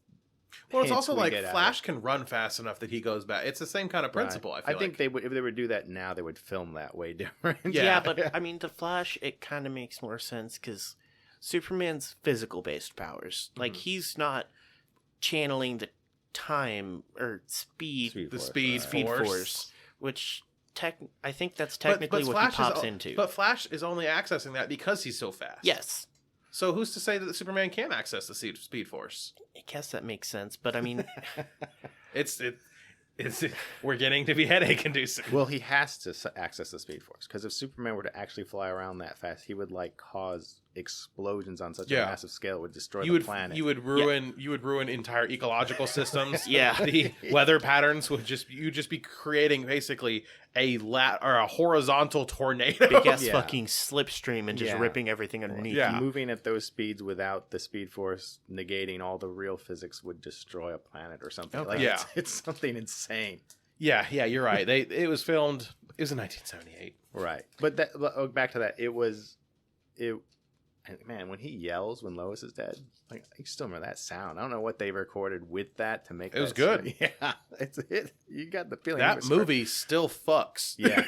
Well, it's hints also we like get at Flash it. can run fast enough that he goes back. It's the same kind of principle. Right. I feel think like. they would, if they would do that now, they would film that way different. Yeah. Yeah, but I mean, the Flash, it kind of makes more sense because Superman's physical-based powers. Like, he's not channeling the time or speed the Force, speed, right. Speed force. Force, which I think that's technically what he pops into. But Flash is only accessing that because he's so fast. Yes, So who's to say that Superman can access the speed force? I guess that makes sense. But I mean, It's we're getting to be headache inducing. Well, he has to access the Speed Force because if Superman were to actually fly around that fast, he would like cause explosions on such a Yeah. massive scale it would destroy You the would planet. you would ruin entire ecological systems. Yeah. The weather patterns would you'd just be creating basically a a horizontal tornado. big ass Yeah. fucking slipstream and just Yeah. ripping everything underneath. Yeah. Moving at those speeds without the Speed Force negating all the real physics would destroy a planet or something. Okay. Like Yeah. it's something insane. Yeah, you're right. It was filmed. It was in 1978. Right. But back to that, and man, when he yells when Lois is dead, like I still remember that sound. I don't know what they recorded with that to make It was that good. sound. Yeah, you got the feeling That it was movie still fucks. Yeah.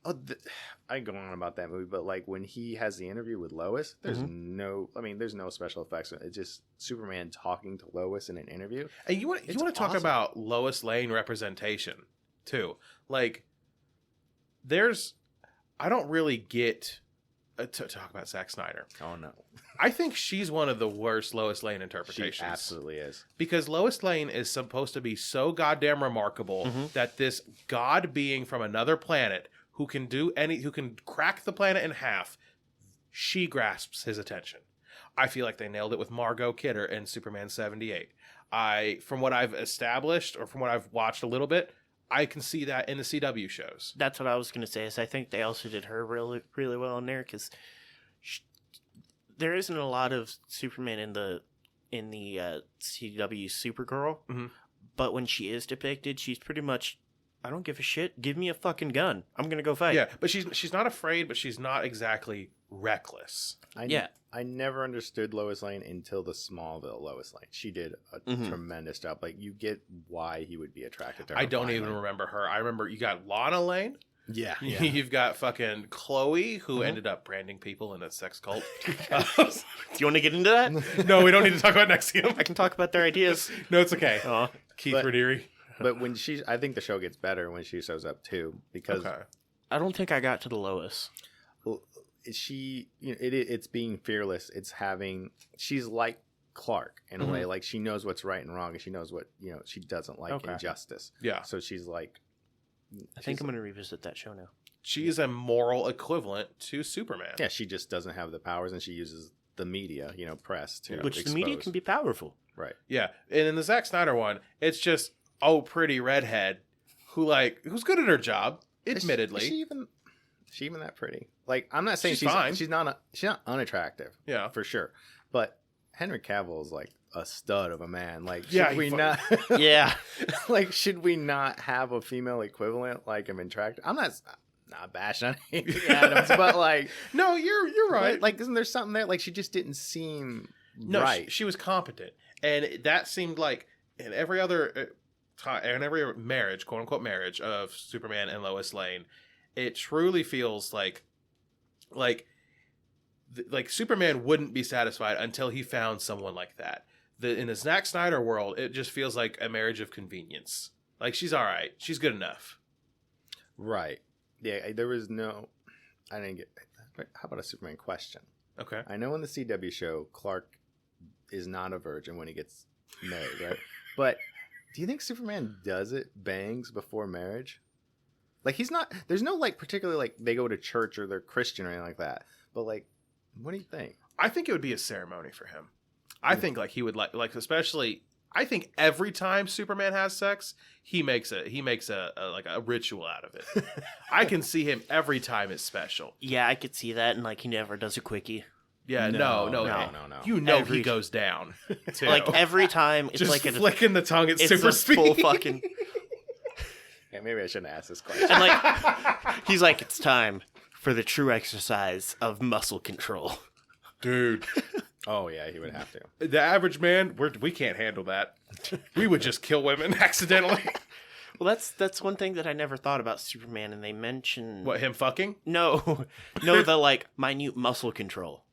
I can go on about that movie, but like when he has the interview with Lois, there's there's no special effects. It's just Superman talking to Lois in an interview. And you want It's to talk awesome. about Lois Lane representation too. Like, I don't really get to talk about Zack Snyder. Oh no, I think she's one of the worst Lois Lane she interpretations. absolutely is. Because Lois Lane is supposed to be so goddamn remarkable that this god being from another planet who can crack the planet in half, she grasps his attention. I feel like they nailed it with Margot Kidder in Superman 78. From what I've established or from what I've watched a little bit, I can see that in the CW shows. That's what I was going to say. Is I think they also did her really, really well in there because there isn't a lot of Superman in the CW Supergirl, but when she is depicted, she's pretty much, I don't give a shit. Give me a fucking gun. I'm gonna go fight. Yeah, but she's not afraid, but she's not exactly reckless. I never understood Lois Lane until the Smallville Lois Lane. She did a tremendous job. Like you get why he would be attracted to her. I don't finally. even remember her. I remember you got Lana Lane. Yeah, You've got fucking Chloe, who ended up branding people in a sex cult. Do you want to get into that? No, we don't need to talk about NXIVM. I can talk about their ideas. No, it's okay. Oh, Keith But- Raniere. But when I think the show gets better when she shows up too, because Okay. I don't think I got to the Lois. she, it's being fearless. It's she's like Clark in a way, like she knows what's right and wrong, and she knows what she doesn't like Okay. injustice. Yeah. So she's like, I think I'm going to revisit that show now. She is a moral equivalent to Superman. yeah, she just doesn't have the powers, and she uses the media, press to Which the media expose. can be powerful. Right. Yeah. And in the Zack Snyder one, it's just, pretty redhead who's good at her job, admittedly. Is she even that pretty? Like, I'm not saying She's fine. She's not unattractive. Yeah. for sure. But Henry Cavill is like a stud of a man. Like, should Yeah, we not? Yeah. Like, should we not have a female equivalent like him in track? I'm not bashing on Amy Adams, but like, No, you're right. like, isn't there something there? Like, she just didn't seem No, right. she was competent, and that seemed like in every other time, in every marriage, quote unquote marriage of Superman and Lois Lane, it truly feels like Superman wouldn't be satisfied until he found someone like that. In the Zack Snyder world, it just feels like a marriage of convenience. Like, she's all right, she's good enough. Right. Yeah, there was no. I didn't get. How about a Superman question? Okay. I know in the CW show, Clark is not a virgin when he gets married, right? But do you think Superman bangs before marriage? Like, he's not. There's no like particularly like they go to church or they're Christian or anything like that. But like, what do you think? I think it would be a ceremony for him. I think like he would like especially. I think every time Superman has sex, he makes a like a ritual out of it. I can see him every time it's special. Yeah, I could see that, and like he never does a quickie. Yeah, No. no. No. You know Every- he goes down. Too. Like every time, it's just like flicking the tongue at it's super a speed. full fucking. Yeah, maybe I shouldn't ask this question. And like he's like, it's time for the true exercise of muscle control. Dude, Oh yeah, he would have to. the average man, we can't handle that. We would just kill women accidentally. Well, that's one thing that I never thought about Superman, and they mention What, him fucking? No, the like minute muscle control.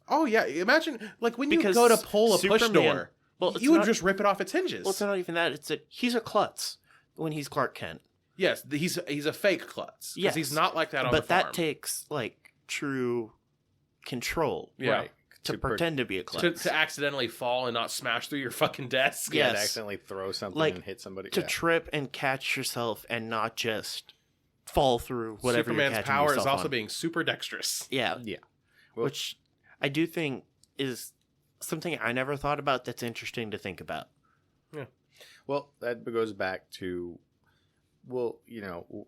Oh yeah, imagine like when you Because go to pull a push Superman- door, well, it's you would not- just rip it off its hinges. Well, it's not even that. It's he's a klutz when he's Clark Kent. Yes, he's a fake klutz. Because Yes. he's not like that on But the farm. that takes like true control Yeah. Right. to pretend to be a to, klutz. to accidentally fall and not smash through your fucking desk. Yeah. Yeah, Yes. to accidentally throw something Like, and hit somebody. to Yeah. trip and catch yourself and not just fall through whatever you're Superman's catching power is yourself also on. being super dexterous. Yeah, Yeah. Well, which I do think is something I never thought about that's interesting to think about. Well, that goes back to, well, you know,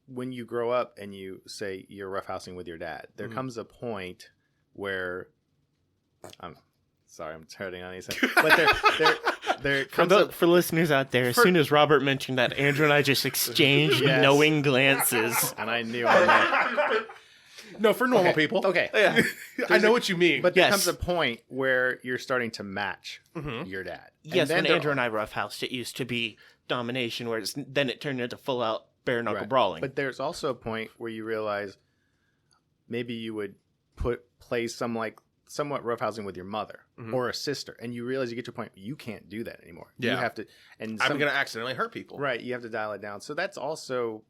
when you grow up and you say you're roughhousing with your dad, there Mhm. comes a point where, I'm sorry, I'm turning on you, but there comes a, For listeners out there, as soon as Robert mentioned that, Andrew and I just exchanged Yes. knowing glances. and I knew I meant, No, for normal people. okay, Yeah. I know what you mean. but there Yes. comes a point where you're starting to match Mhm. your dad. Yes, then when there Andrew are- and I roughhoused, it used to be domination, where then it turned into full out bare knuckle Right. brawling. But there's also a point where you realize maybe you would play somewhat roughhousing with your mother Mhm. or a sister, and you realize you get to a point where you can't do that anymore. You Yeah. have to, and I'm going to accidentally hurt people. right. You have to dial it down. So that's also,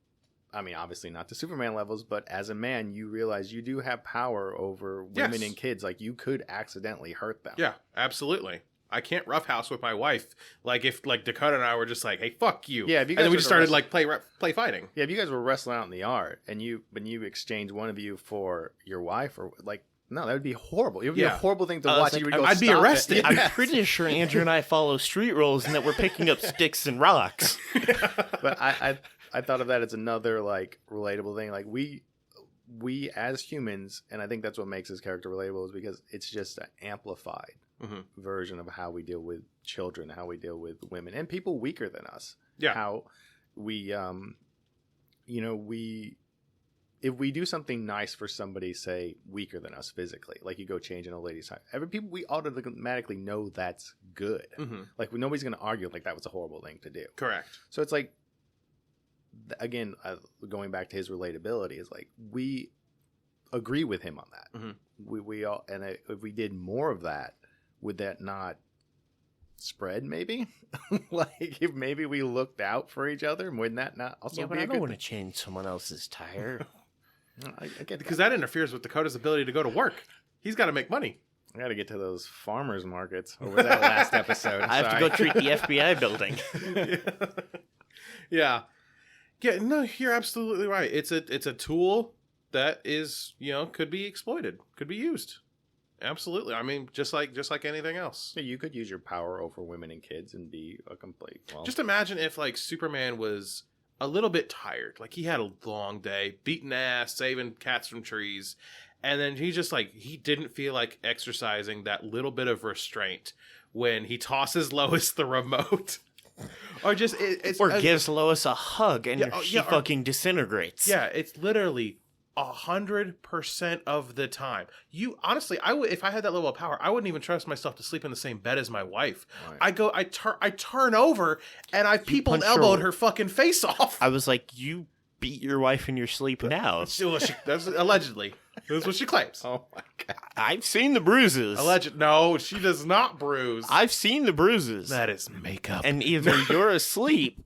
I mean, obviously not to Superman levels, but as a man, you realize you do have power over women Yes. and kids. Like, you could accidentally hurt them. Yeah, absolutely. I can't roughhouse with my wife. Like if like Dakota and I were just like, "Hey, fuck you." Yeah, if you and then guys we were just to started wrestle- like play fighting. Yeah, if you guys were wrestling out in the yard and you exchange one of you for your wife, or like, no, that would be horrible. It would be a Yeah. horrible thing to I was watch. like, You would go, I'd be "Stop it." arrested. I'm Yes. pretty sure Andrew and I follow street rules and that we're picking up sticks and rocks. But I thought of that as another like relatable thing. Like we as humans, and I think that's what makes this character relatable, is because it's just an amplified Mhm. version of how we deal with children, how we deal with women and people weaker than us. Yeah. How we if we do something nice for somebody, say weaker than us physically, like you go change in a lady's time, we automatically know that's good. Mm-hmm. Like nobody's going to argue like that was a horrible thing to do. Correct. So it's like, again, going back to his relatability, is like we agree with him on that. Mhm. We all, and if we did more of that, would that not spread? Maybe, like if maybe we looked out for each other, wouldn't that not also Yeah, but be I a don't good? want to change someone else's tire. I get Because that. that interferes with Dakota's ability to go to work. He's got to make money. I got to get to those farmers markets. Or was that last episode? I have to go treat the FBI building. Yeah. Yeah, no, you're absolutely right. It's a tool that is, could be exploited, could be used. Absolutely. I mean, just like anything else. So you could use your power over women and kids and be a complete. Well, Just imagine if like Superman was a little bit tired, like he had a long day, beating ass, saving cats from trees, and then he just like he didn't feel like exercising that little bit of restraint when he tosses Lois the remote. Or just it's Or gives Lois a hug and Yeah, she or- fucking disintegrates. Yeah, it's literally 100% of the time. You honestly, I would if I had that level of power, I wouldn't even trust myself to sleep in the same bed as my wife. Right. I turn over and I people punch elbowed her- her fucking face off. I was like, you beat your wife in your sleep now. That's allegedly. That's what she claims. Oh my god. I've seen the bruises. No, she does not bruise. I've seen the bruises. That is makeup. And either you're asleep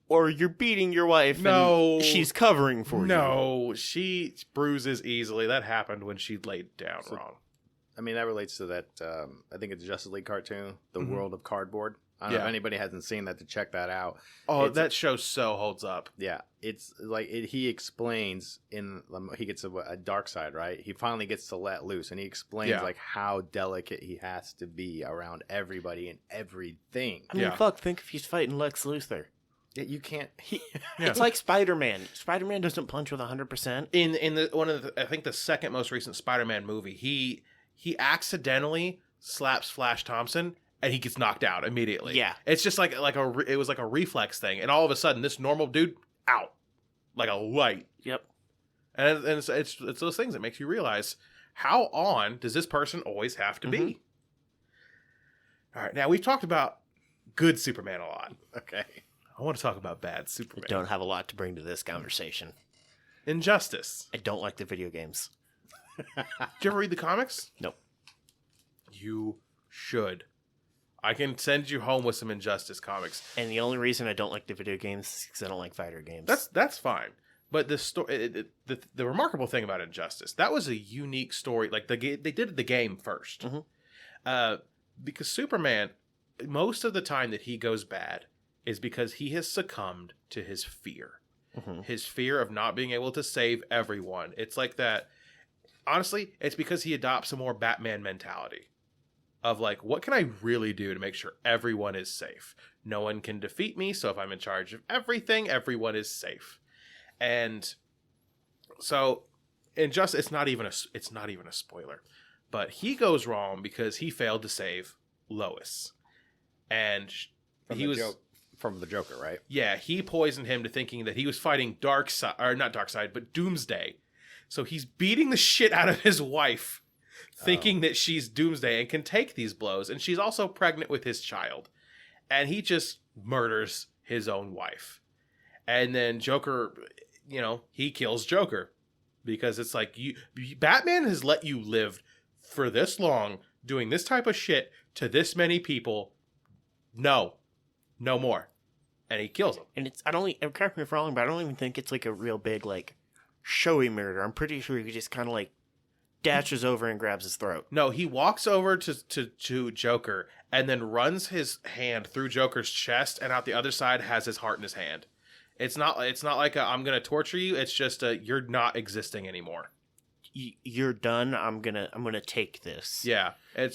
or you're beating your wife No. and she's covering for you. No, she bruises easily. That happened when she laid down wrong. I mean, that relates to that. I think it's a Justice League cartoon, The Mhm. World of Cardboard. I don't know Yeah. if anybody hasn't seen that to check that out. Oh, It's- that show so holds up. Yeah, it's like he explains he gets a dark side, right? He finally gets to let loose, and he explains Yeah. like how delicate he has to be around everybody and everything. I mean, Yeah. fuck, think if he's fighting Lex Luthor. Yeah, you can't. Yeah. It's like Spider-Man. Spider-Man doesn't punch with 100%. In the one of the, I think the second most recent Spider-Man movie, he accidentally slaps Flash Thompson and he gets knocked out immediately. Yeah. It's just like it was like a reflex thing, and all of a sudden this normal dude out like a light. Yep. And it's those things that makes you realize how on does this person always have to be. All right, now we've talked about good Superman a lot. Okay. I want to talk about bad I Superman. don't have a lot to bring to this conversation. Injustice. I don't like the video games. Did you ever read the comics? Nope. You should. I can send you home with some Injustice comics. And the only reason I don't like the video games is because I don't like fighter games. That's fine. But the story, the remarkable thing about Injustice, that was a unique story. Like they did the game 1st, because Superman, most of the time that he goes bad is because he has succumbed to his fear, his fear of not being able to save everyone. It's like that. Honestly, it's because he adopts a more Batman mentality of like, what can I really do to make sure everyone is safe? No one can defeat me, so if I'm in charge of everything, everyone is safe. And so Injustice, it's not even a spoiler, but he goes wrong because he failed to save Lois. And from the Joker, right? yeah, he poisoned him to thinking that he was fighting Darkseid, or not Darkseid, but Doomsday. So he's beating the shit out of his wife, thinking that she's Doomsday and can take these blows. And she's also pregnant with his child. And he just murders his own wife. And then Joker, he kills Joker. Because it's like, Batman has let you live for this long, doing this type of shit to this many people. No more. And he kills him. And correct me if I'm wrong, but I don't even think it's like a real big, like, showy murder. I'm pretty sure he just kind of, like, dashes over and grabs his throat. No, he walks over to Joker and then runs his hand through Joker's chest, and out the other side has his heart in his hand. It's not like I'm gonna torture you. It's just you're not existing anymore. You're done. I'm gonna take this. Yeah, and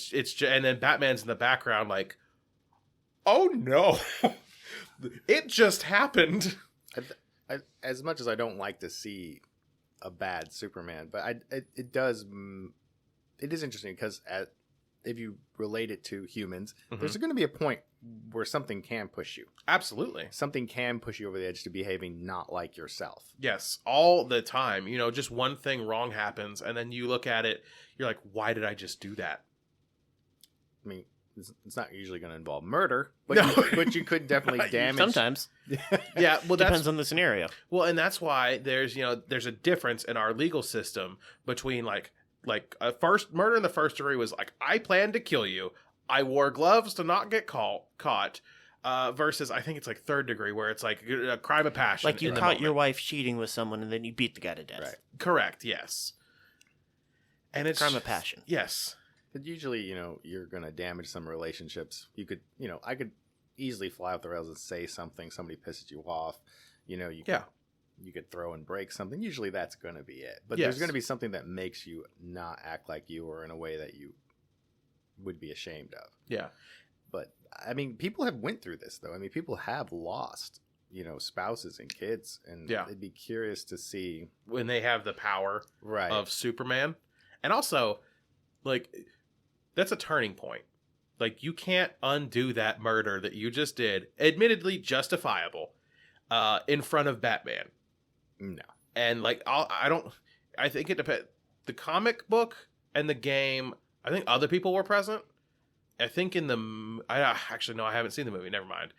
then Batman's in the background like, oh no, it just happened. As much as I don't like to see a bad Superman, but it is interesting because if you relate it to humans, there's going to be a point where something can push you. Absolutely. Something can push you over the edge to behaving not like yourself. Yes, all the time. Just one thing wrong happens, and then you look at it, you're like, why did I just do that? I mean, it's not usually going to involve murder, but, No. but you could definitely damage. Sometimes. Yeah, well, Depends on the scenario. Well, and that's why there's a difference in our legal system between like a first murder in the first degree was like, I planned to kill you. I wore gloves to not get caught. Versus I think it's like third degree where it's like a crime of passion. Like you in the caught your moment. wife cheating with someone and then you beat the guy to death. Right. Correct. Yes. And it's Crime of passion. Yes. But usually, you're going to damage some relationships. You could, I could easily fly off the rails and say something. Somebody pisses you off. You could throw and break something. Usually that's going to be it. But Yes. there's going to be something that makes you not act like you or in a way that you would be ashamed of. Yeah. But, I mean, people have went through this, though. I mean, people have lost, spouses and kids. And Yeah. they'd be curious to see. When they have the power Right. of Superman, and also like that's a turning point. Like, you can't undo that murder that you just did, admittedly justifiable, in front of Batman. No. And, like, I think it depends. The comic book and the game, I think other people were present. I think in the... actually, no, I haven't seen the movie. Never mind.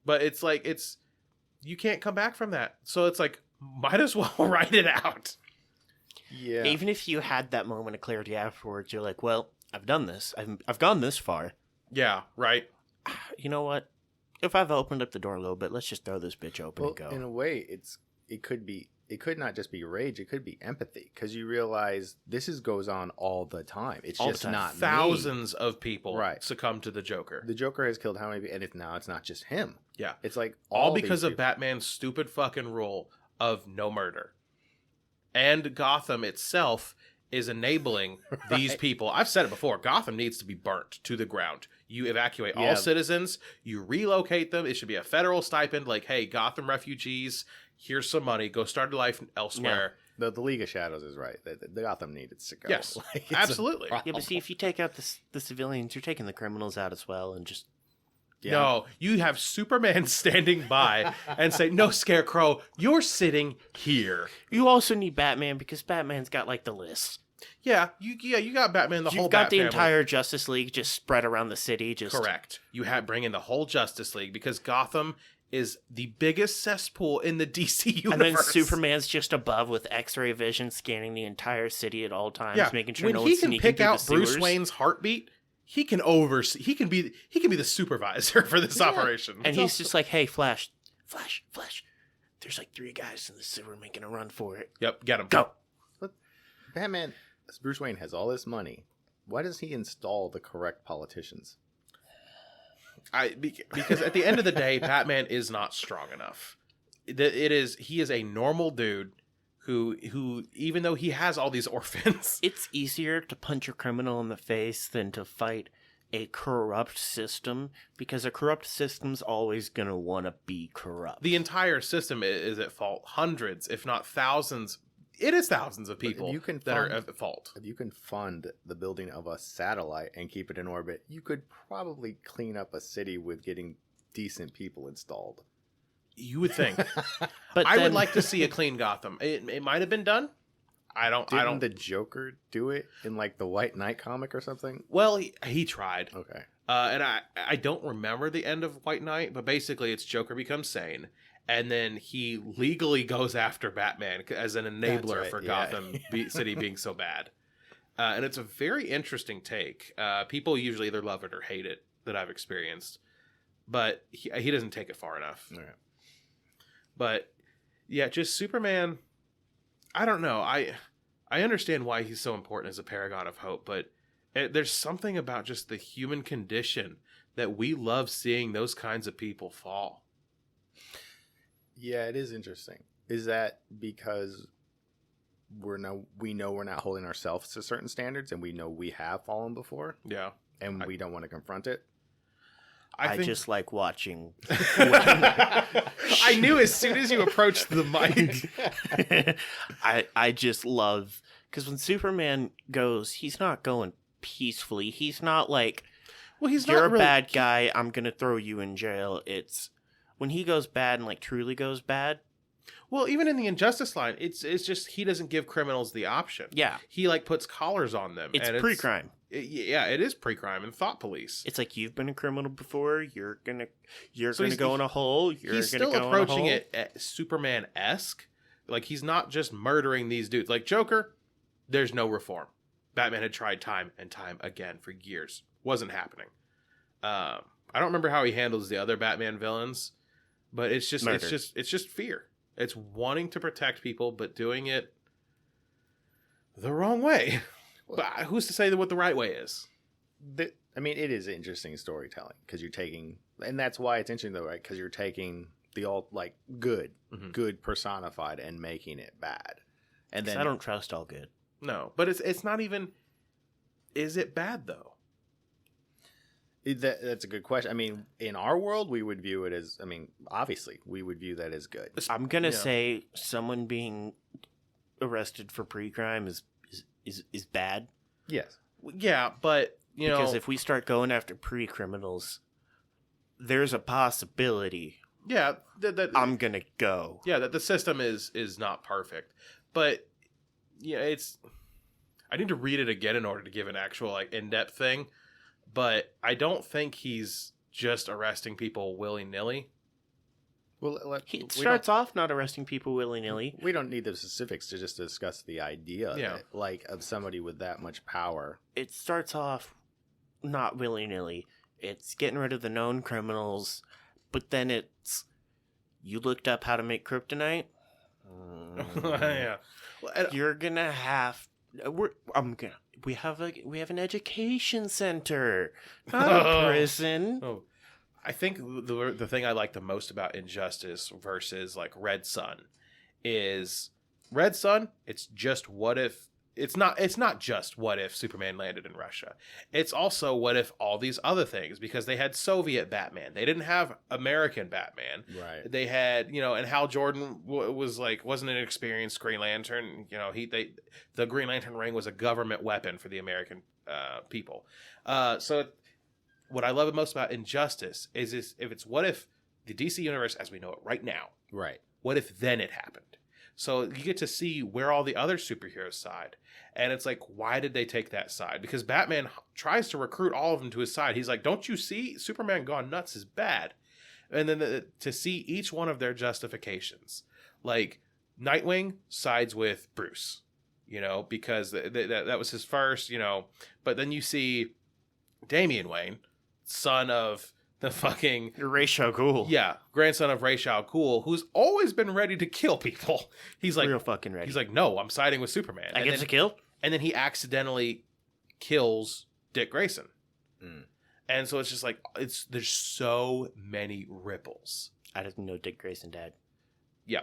But it's like, you can't come back from that. So it's like, might as well write it out. Yeah. Even if you had that moment of clarity afterwards, you're like, well, I've done this. I've gone this far. Yeah, right. You know what? If I've opened up the door a little bit, let's just throw this bitch open and go. In a way, it could not just be rage, it could be empathy, because you realize this goes on all the time. It's All the just time. not me. Thousands of people Right. succumb to the Joker. The Joker has killed how many people? And it's not just him. Yeah. It's like All these because of people. Batman's stupid fucking rule of no murder. And Gotham itself is enabling these Right. people. I've said it before. Gotham needs to be burnt to the ground. You evacuate Yeah. all citizens. You relocate them. It should be a federal stipend. Like, hey, Gotham refugees, here's some money. Go start a life elsewhere. The League of Shadows is right. The Gotham needed to go. Yes, Like, it's a absolutely. Yeah, problem. but see, if you take out the civilians, you're taking the criminals out as well, and just Yeah. No, you have Superman standing by and say, no, Scarecrow, you're sitting here. you also need Batman because Batman's got like the list. Yeah, you got Batman, the whole You've got Bat the family. entire Justice League just spread around the city. Just Correct. You have bring in the whole Justice League because Gotham is the biggest cesspool in the DC universe. And then Superman's just above with X-ray vision, scanning the entire city at all times, making sure when no he one's can sneaking pick through out the Bruce sewers. Wayne's heartbeat, he can oversee. He can be the supervisor for this operation. And he's just like, "Hey, Flash, there's like 3 guys in the sewer making a run for it. Yep, get him. Go." Batman, Bruce Wayne has all this money. Why does he install the correct politicians? Because at the end of the day, Batman is not strong enough. He is a normal dude who even though he has all these orphans, It's easier to punch a criminal in the face than to fight a corrupt system because a corrupt system's always gonna want to be corrupt. the entire system is at fault. Hundreds, if not thousands. It is thousands of people you can that are fund- at fault. If you can fund the building of a satellite and keep it in orbit, you could probably clean up a city with getting decent people installed. You would think. But I would then- like to see a clean Gotham. It might have been done. I Didn't don't. the Joker do it in like the White Knight comic or something? Well, he tried. Okay. And I don't remember the end of White Knight, but basically it's Joker becomes sane, and then he legally goes after Batman as an enabler That's right, for yeah. Gotham City being so bad. And it's a very interesting take. People usually either love it or hate it that I've experienced, but he doesn't take it far enough. Okay. But yeah, just Superman. I don't know. I understand why he's so important as a paragon of hope, but there's something about just the human condition that we love seeing those kinds of people fall. Yeah, it is interesting. Is that because we know we're not holding ourselves to certain standards, and we know we have fallen before, Yeah. and we don't want to confront it? I think just like watching. I knew as soon as you approached the mic. I just love because when Superman goes, he's not going peacefully. He's not like, Well, he's you're not a really, bad guy, I'm gonna throw you in jail. It's when he goes bad and like truly goes bad. Well, even in the Injustice line, it's just he doesn't give criminals the option. Yeah, He like puts collars on them. it's and pre-crime. Yeah, it is pre-crime and thought police. It's like you've been a criminal before. You're gonna So he's- go in a hole. You're He's gonna still go in a approaching hole. it Superman-esque. Like, he's not just murdering these dudes. Like, Joker, there's no reform. Batman had tried time and time again for years. Wasn't happening. I don't remember how he handles the other Batman villains, but it's just Murder. it's just fear. It's wanting to protect people, but doing it the wrong way. But who's to say what the right way is? I mean, it is interesting storytelling because you're taking, and that's why it's interesting though, right? Because you're taking the all like good, Mhm. good personified and making it bad, and 'Cause then I don't trust all good. No, but it's not even. Is it bad though? That's a good question. I mean, in our world, we would view it as. I mean, obviously, we would view that as good. I'm gonna Yeah. say someone being arrested for pre-crime is bad. Yes, Yeah, but you Because know, if we start going after pre-criminals, there's a possibility yeah, that I'm gonna go. yeah, that the system is not perfect, but yeah, it's. I need to read it again in order to give an actual like in-depth thing, but I don't think he's just arresting people willy-nilly. Well, He starts off not arresting people willy-nilly. we don't need the specifics to just discuss the idea of Yeah. it, like of somebody with that much power. It starts off not willy-nilly. It's getting rid of the known criminals, but then it's you looked up how to make kryptonite. Yeah. Well, and- You're gonna have. We have an education center, not a prison. Oh, I think the thing I like the most about Injustice versus like Red Sun is Red Sun. It's just what if it's not just what if Superman landed in Russia. It's also what if all these other things, because they had Soviet Batman. They didn't have American Batman. Right. They had, and Hal Jordan wasn't an experienced Green Lantern. The Green Lantern ring was a government weapon for the American people. So what I love most about Injustice is if it's what if the DC universe as we know it right now, Right. what if then it happened? So you get to see where all the other superheroes side. And it's like, why did they take that side? Because Batman tries to recruit all of them to his side. He's like, don't you see? Superman gone nuts is bad. And then to see each one of their justifications. Like, Nightwing sides with Bruce, because that was his first, But then you see Damian Wayne, son of the fucking Ra's al Ghul. yeah, grandson of Ra's al Ghul, who's always been ready to kill people. He's like, real fucking ready. he's like, no, I'm siding with Superman. I get to kill. And then he accidentally kills Dick Grayson. Mm. And so it's just like there's so many ripples. I didn't know Dick Grayson died. Yeah,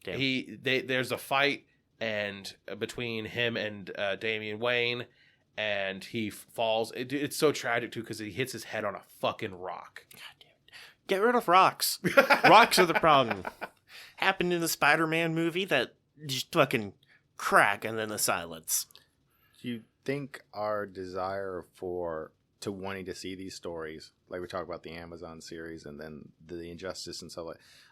Damn. there's a fight and between him and Damian Wayne. And he falls. It's so tragic, too, because he hits his head on a fucking rock. God damn it. Get rid of rocks. Rocks are the problem. Happened in the Spider-Man movie that just fucking crack and then the silence. Do you think our desire to wanting to see these stories, like we talk about the Amazon series and then the Injustice and stuff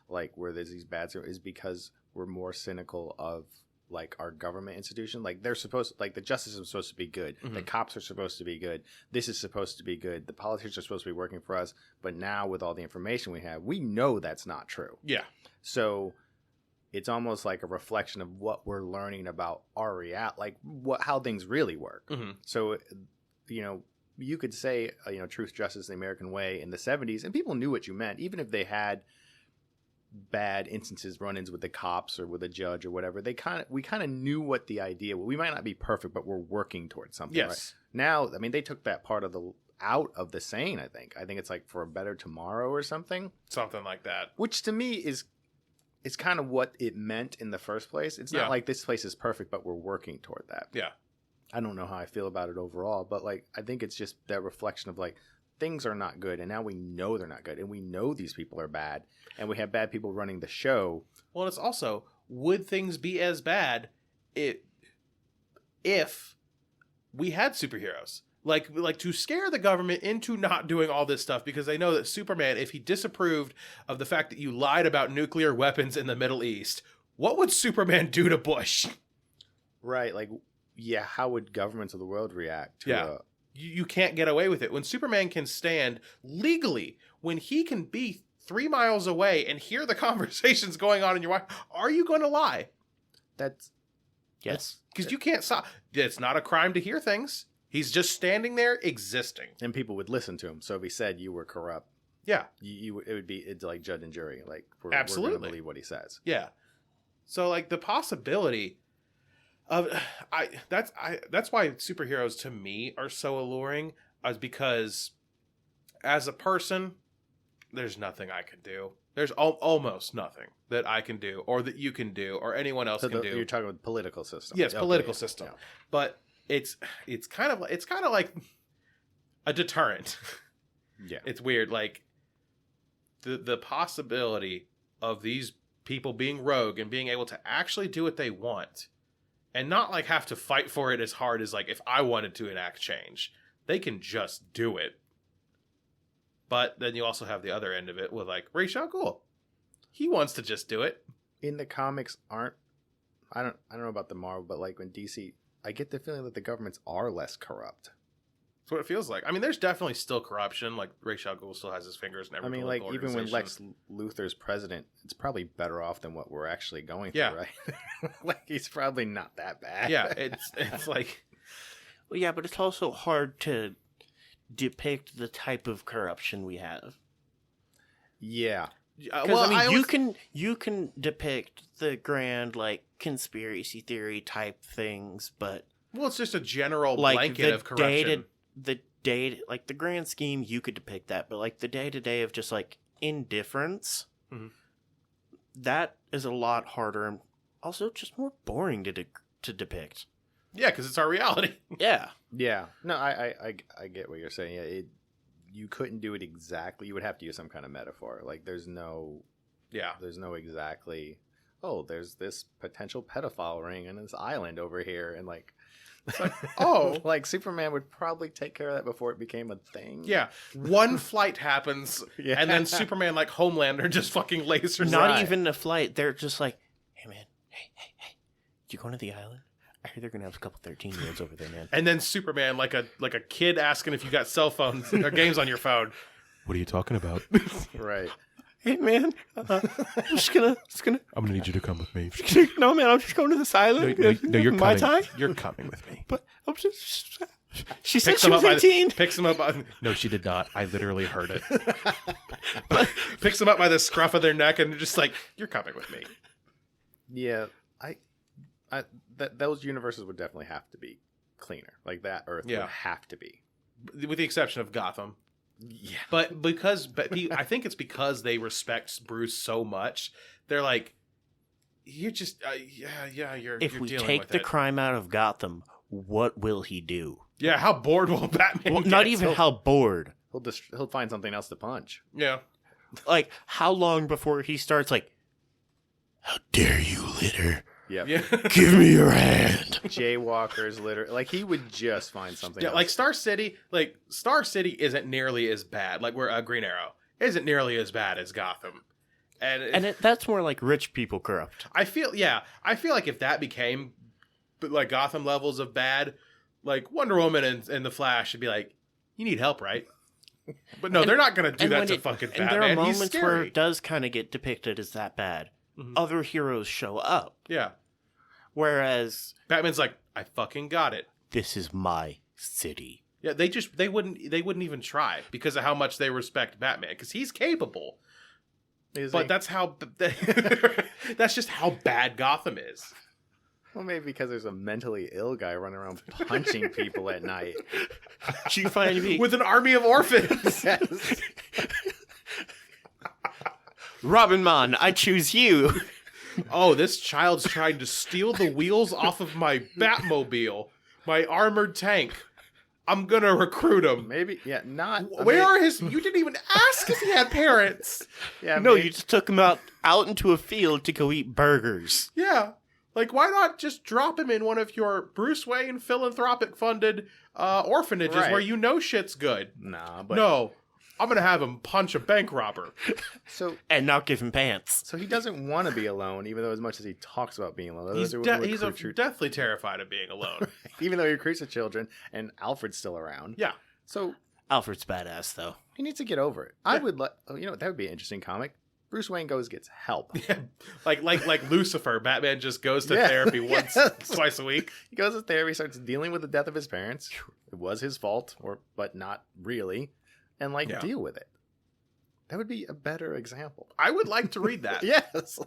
like where there's these bad stories, is because we're more cynical of like our government institution? Like they're supposed, like the justice is supposed to be good, the cops are supposed to be good, this is supposed to be good, the politicians are supposed to be working for us, but now with all the information we have, we know that's not true. Yeah. So it's almost like a reflection of what we're learning about our reality, like how things really work. Mm-hmm. So you could say truth, justice, the American way in the 70s, and people knew what you meant, even if they had bad instances, run-ins with the cops or with a judge or whatever. We kind of knew what the idea was. We might not be perfect, but we're working towards something. Yes. Right? Now, I mean, they took that part of out of the saying. I think it's like for a better tomorrow or something. Something like that. Which to me is kind of what it meant in the first place. It's not like this place is perfect, but we're working toward that. Yeah. I don't know how I feel about it overall, but like I think it's just that reflection of like things are not good, and now we know they're not good, and we know these people are bad, and we have bad people running the show. Well, it's also, would things be as bad if we had superheroes? Like to scare the government into not doing all this stuff, because they know that Superman, if he disapproved of the fact that you lied about nuclear weapons in the Middle East, what would Superman do to Bush? Right, like, yeah, how would governments of the world react to You can't get away with it. When Superman can stand legally, when he can be 3 miles away and hear the conversations going on in your wife, are you going to lie? That's Yes. Because you can't stop. It's not a crime to hear things. He's just standing there existing. and people would listen to him. So if he said you were corrupt, Yeah, it's like judge and jury. Like we're Absolutely. going to believe what he says. yeah. So like the possibility of that's why superheroes to me are so alluring, is because as a person, there's nothing I can do. There's almost nothing that I can do, or that you can do, or anyone else So can do. you're talking about the political system. Yes, Okay, political yeah, system. yeah. But it's kind of like a deterrent. Yeah. It's weird, like the possibility of these people being rogue and being able to actually do what they want and not like have to fight for it as hard as like if I wanted to enact change. they can just do it. But then you also have the other end of it with like Ra's al Ghul. He wants to just do it. In the comics, I don't know about the Marvel, but like when DC, I get the feeling that the governments are less corrupt. That's what it feels like. I mean, there's definitely still corruption. Like Ra's al Ghul still has his fingers in every I mean, political like even when organization. Lex Luthor's president, it's probably better off than what we're actually going Yeah. through, right? Like he's probably not that bad. Yeah, it's like Well, yeah, but it's also hard to depict the type of corruption we have. Yeah. Because I mean, you can depict the grand like conspiracy theory type things, but well, it's just a general like blanket of corruption. the like the grand scheme, you could depict that, but like the day to day of just like indifference, Mhm. that is a lot harder and also just more boring to depict. Yeah, because it's our reality. Yeah. Yeah. No, I get what you're saying. Yeah, you couldn't do it exactly. You would have to use some kind of metaphor. Like there's no exactly, oh, there's this potential pedophile ring in this island over here, and like oh. like Superman would probably take care of that before it became a thing. Yeah, one flight happens, Yeah. and then Superman, like Homelander, just fucking lasers. Not Right. even a flight. They're just like, hey man, hey. You going to the island? I hear they're gonna have a couple 13-year-olds over there, man. And then Superman, like a kid asking if you got cell phones or games on your phone. What are you talking about? Right. Hey man, I'm just gonna. I'm gonna need you to come with me. No man, I'm just going to this island. you're My coming. time. You're coming with me. But I'm just. She said Picks she him was up by 18. picks him up. No, she did not. I literally heard it. Picks him up by the scruff of their neck and just like, you're coming with me. Yeah. Those universes would definitely have to be cleaner. Like that Earth Yeah. would have to be. With the exception of Gotham. Yeah. But I think it's because they respect Bruce so much. They're like, you're just, you're If we dealing take with the it. crime out of Gotham, what will he do? Yeah, how bored will Batman Well, get? not even how bored. He'll find something else to punch. Yeah. Like, how long before he starts like, how dare you, litter? Yep. Yeah. Give me your hand. Jaywalkers, literally. Like he would just find something Yeah, else. like Star City isn't nearly as bad. Like we're Green Arrow isn't nearly as bad as Gotham, and That's more like rich people corrupt. I feel like if that became like Gotham levels of bad, like Wonder Woman and the Flash should be like, you need help, right? But no, they're not gonna do that to fucking Batman. And there are He's moments scary. where it does kind of get depicted as that bad. Mhm. Other heroes show up, Yeah, whereas Batman's like, I fucking got it. this is my city. Yeah, they wouldn't even try because of how much they respect Batman because he's capable. Is But he? that's how that's just how bad Gotham is. Well, maybe because there's a mentally ill guy running around punching people at night. Do you find me With an army of orphans. Yes. Robin Man? I choose you. Oh, this child's trying to steal the wheels off of my Batmobile, my armored tank. I'm gonna recruit him. Maybe, yeah, not. Where are his? You didn't even ask if he had parents. Yeah, No, maybe- you just took him out into a field to go eat burgers. Yeah, like why not just drop him in one of your Bruce Wayne philanthropic funded orphanages Right. where you know shit's good? Nah, but No, I'm gonna have him punch a bank robber. so And not give him pants. he doesn't want to be alone, even though as much as he talks about being alone, He's Recruit- deathly terrified of being alone. even though he recruits the children and Alfred's still around. Yeah. So Alfred's badass, though. he needs to get over it. I Yeah. would like, that would be an interesting comic. Bruce Wayne gets help. Yeah, like Lucifer, Batman just goes to Yeah, therapy once, yes. twice a week. He goes to therapy, starts dealing with the death of his parents. It was his fault, but not really, and Yeah. deal with it. That would be a better example. I would like to read that. Yes.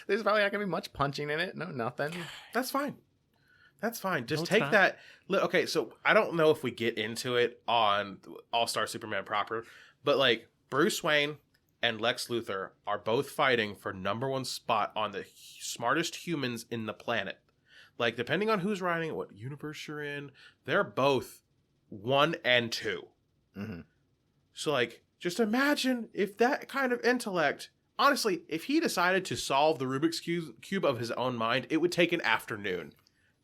There's probably not going to be much punching in it. No, nothing. That's fine. That's fine. Just No, it's take not. that. Okay, so I don't know if we get into it on All-Star Superman proper, but like Bruce Wayne and Lex Luthor are both fighting for #1 spot on the smartest humans in the planet. Like depending on who's writing it, what universe you're in, they're both 1 and 2. Mm-hmm. So like just imagine if that kind of intellect, honestly, if he decided to solve the Rubik's cube of his own mind, it would take an afternoon.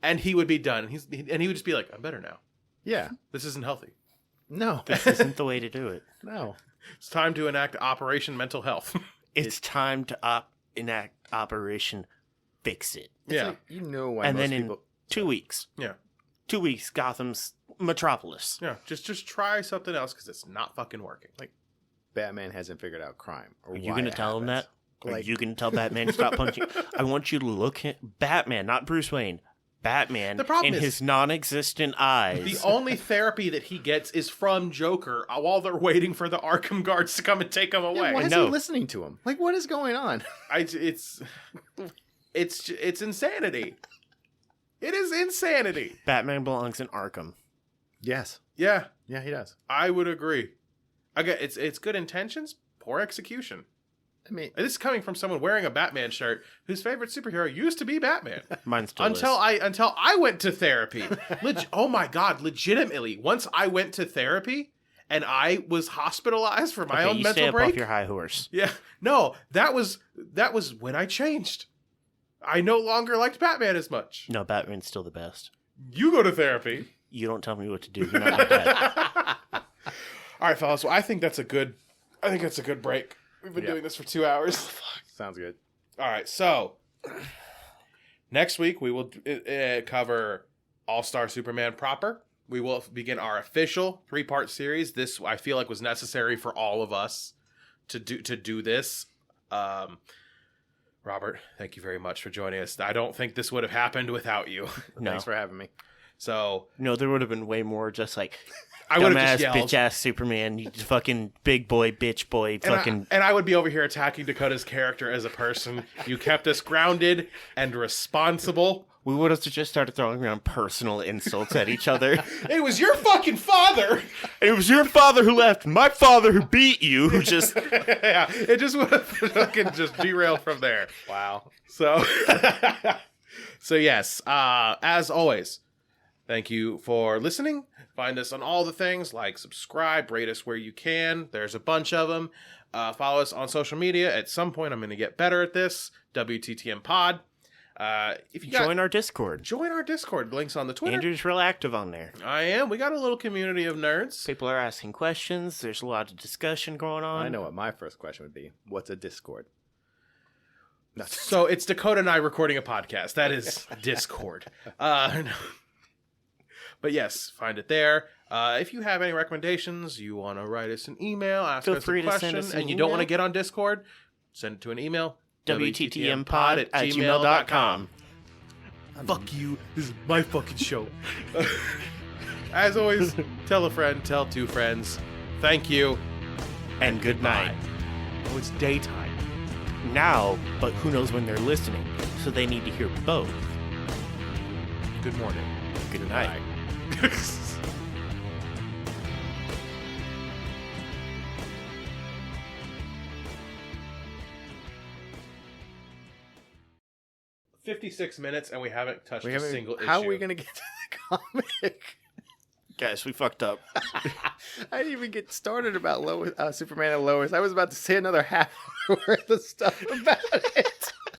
And he would be done. And he would just be like, I'm better now. Yeah. This isn't healthy. No. This isn't the way to do it. No. It's time to enact Operation Mental Health. It's time to enact Operation Fix It. It's Yeah. like, you know why And most then in people... 2 weeks. Yeah. 2 weeks, Gotham's Metropolis. Yeah, just try something else because it's not fucking working. Batman hasn't figured out crime. Or Are you why going to it tell him that? happens. Are Like- you going to tell Batman to stop punching? I want you to look at Batman, not Bruce Wayne. Batman The problem in is- his non-existent eyes. The only therapy that he gets is from Joker while they're waiting for the Arkham guards to come and take him Yeah, away. why is No. he listening to him? Like, what is going on? It's insanity. It is insanity. Batman belongs in Arkham. Yes. Yeah, Yeah, he does. I would agree. Again, it's good intentions, poor execution. I mean, And this is coming from someone wearing a Batman shirt whose favorite superhero used to be Batman. Mine still until is. I went to therapy. Oh my god, legitimately. Once I went to therapy and I was hospitalized for my Okay, own you mental stay up break. off your high horse. Yeah. No, that was when I changed. I no longer liked Batman as much. No, Batman's still the best. You go to therapy. You don't tell me what to do. You're not my dad. All right, fellas. Well, I think that's a good break. We've been Yeah. doing this for 2 hours. sounds good. All right, so next week we will cover All-Star Superman proper. We will begin our official 3-part series. This I feel like was necessary for all of us to do this. Robert, thank you very much for joining us. I don't think this would have happened without you. No. Thanks for having me. So No, there would have been way more just like I would have dumbass, just yelled. bitch ass Superman, you fucking big boy, bitch boy, And fucking. I would be over here attacking Dakota's character as a person. You kept us grounded and responsible. We would have just started throwing around personal insults at each other. It was your fucking father. It was your father who left, my father who beat you, who just. Yeah, it just would have fucking just derailed from there. Wow. So, so yes, as always, thank you for listening. Find us on all the things, like, subscribe, rate us where you can. There's a bunch of them. Follow us on social media. At some point, I'm going to get better at this. WTTM Pod. If you Join our Discord. join our Discord. Links on the Twitter. Andrew's real active on there. I am. We got a little community of nerds. People are asking questions. There's a lot of discussion going on. I know what my first question would be. What's a Discord? No. So it's Dakota and I recording a podcast. That is Discord. No. But yes, find it there. If you have any recommendations, you want to write us an email, ask Feel us free a to question, send us an and you don't want to email. get on Discord, send it to an email. WTTMpod@gmail.com. Fuck you. This is my fucking show. As always, tell a friend, tell 2 friends. Thank you. And good night. Oh, it's daytime. Now, but who knows when they're listening, so they need to hear both. Good morning. Good night. $56 minutes and we haven't touched We a haven't- single issue. How are we going to get to the comic? Guys, we fucked up. I didn't even get started about Lois, Superman and Lois. I was about to say another half hour worth of stuff about it.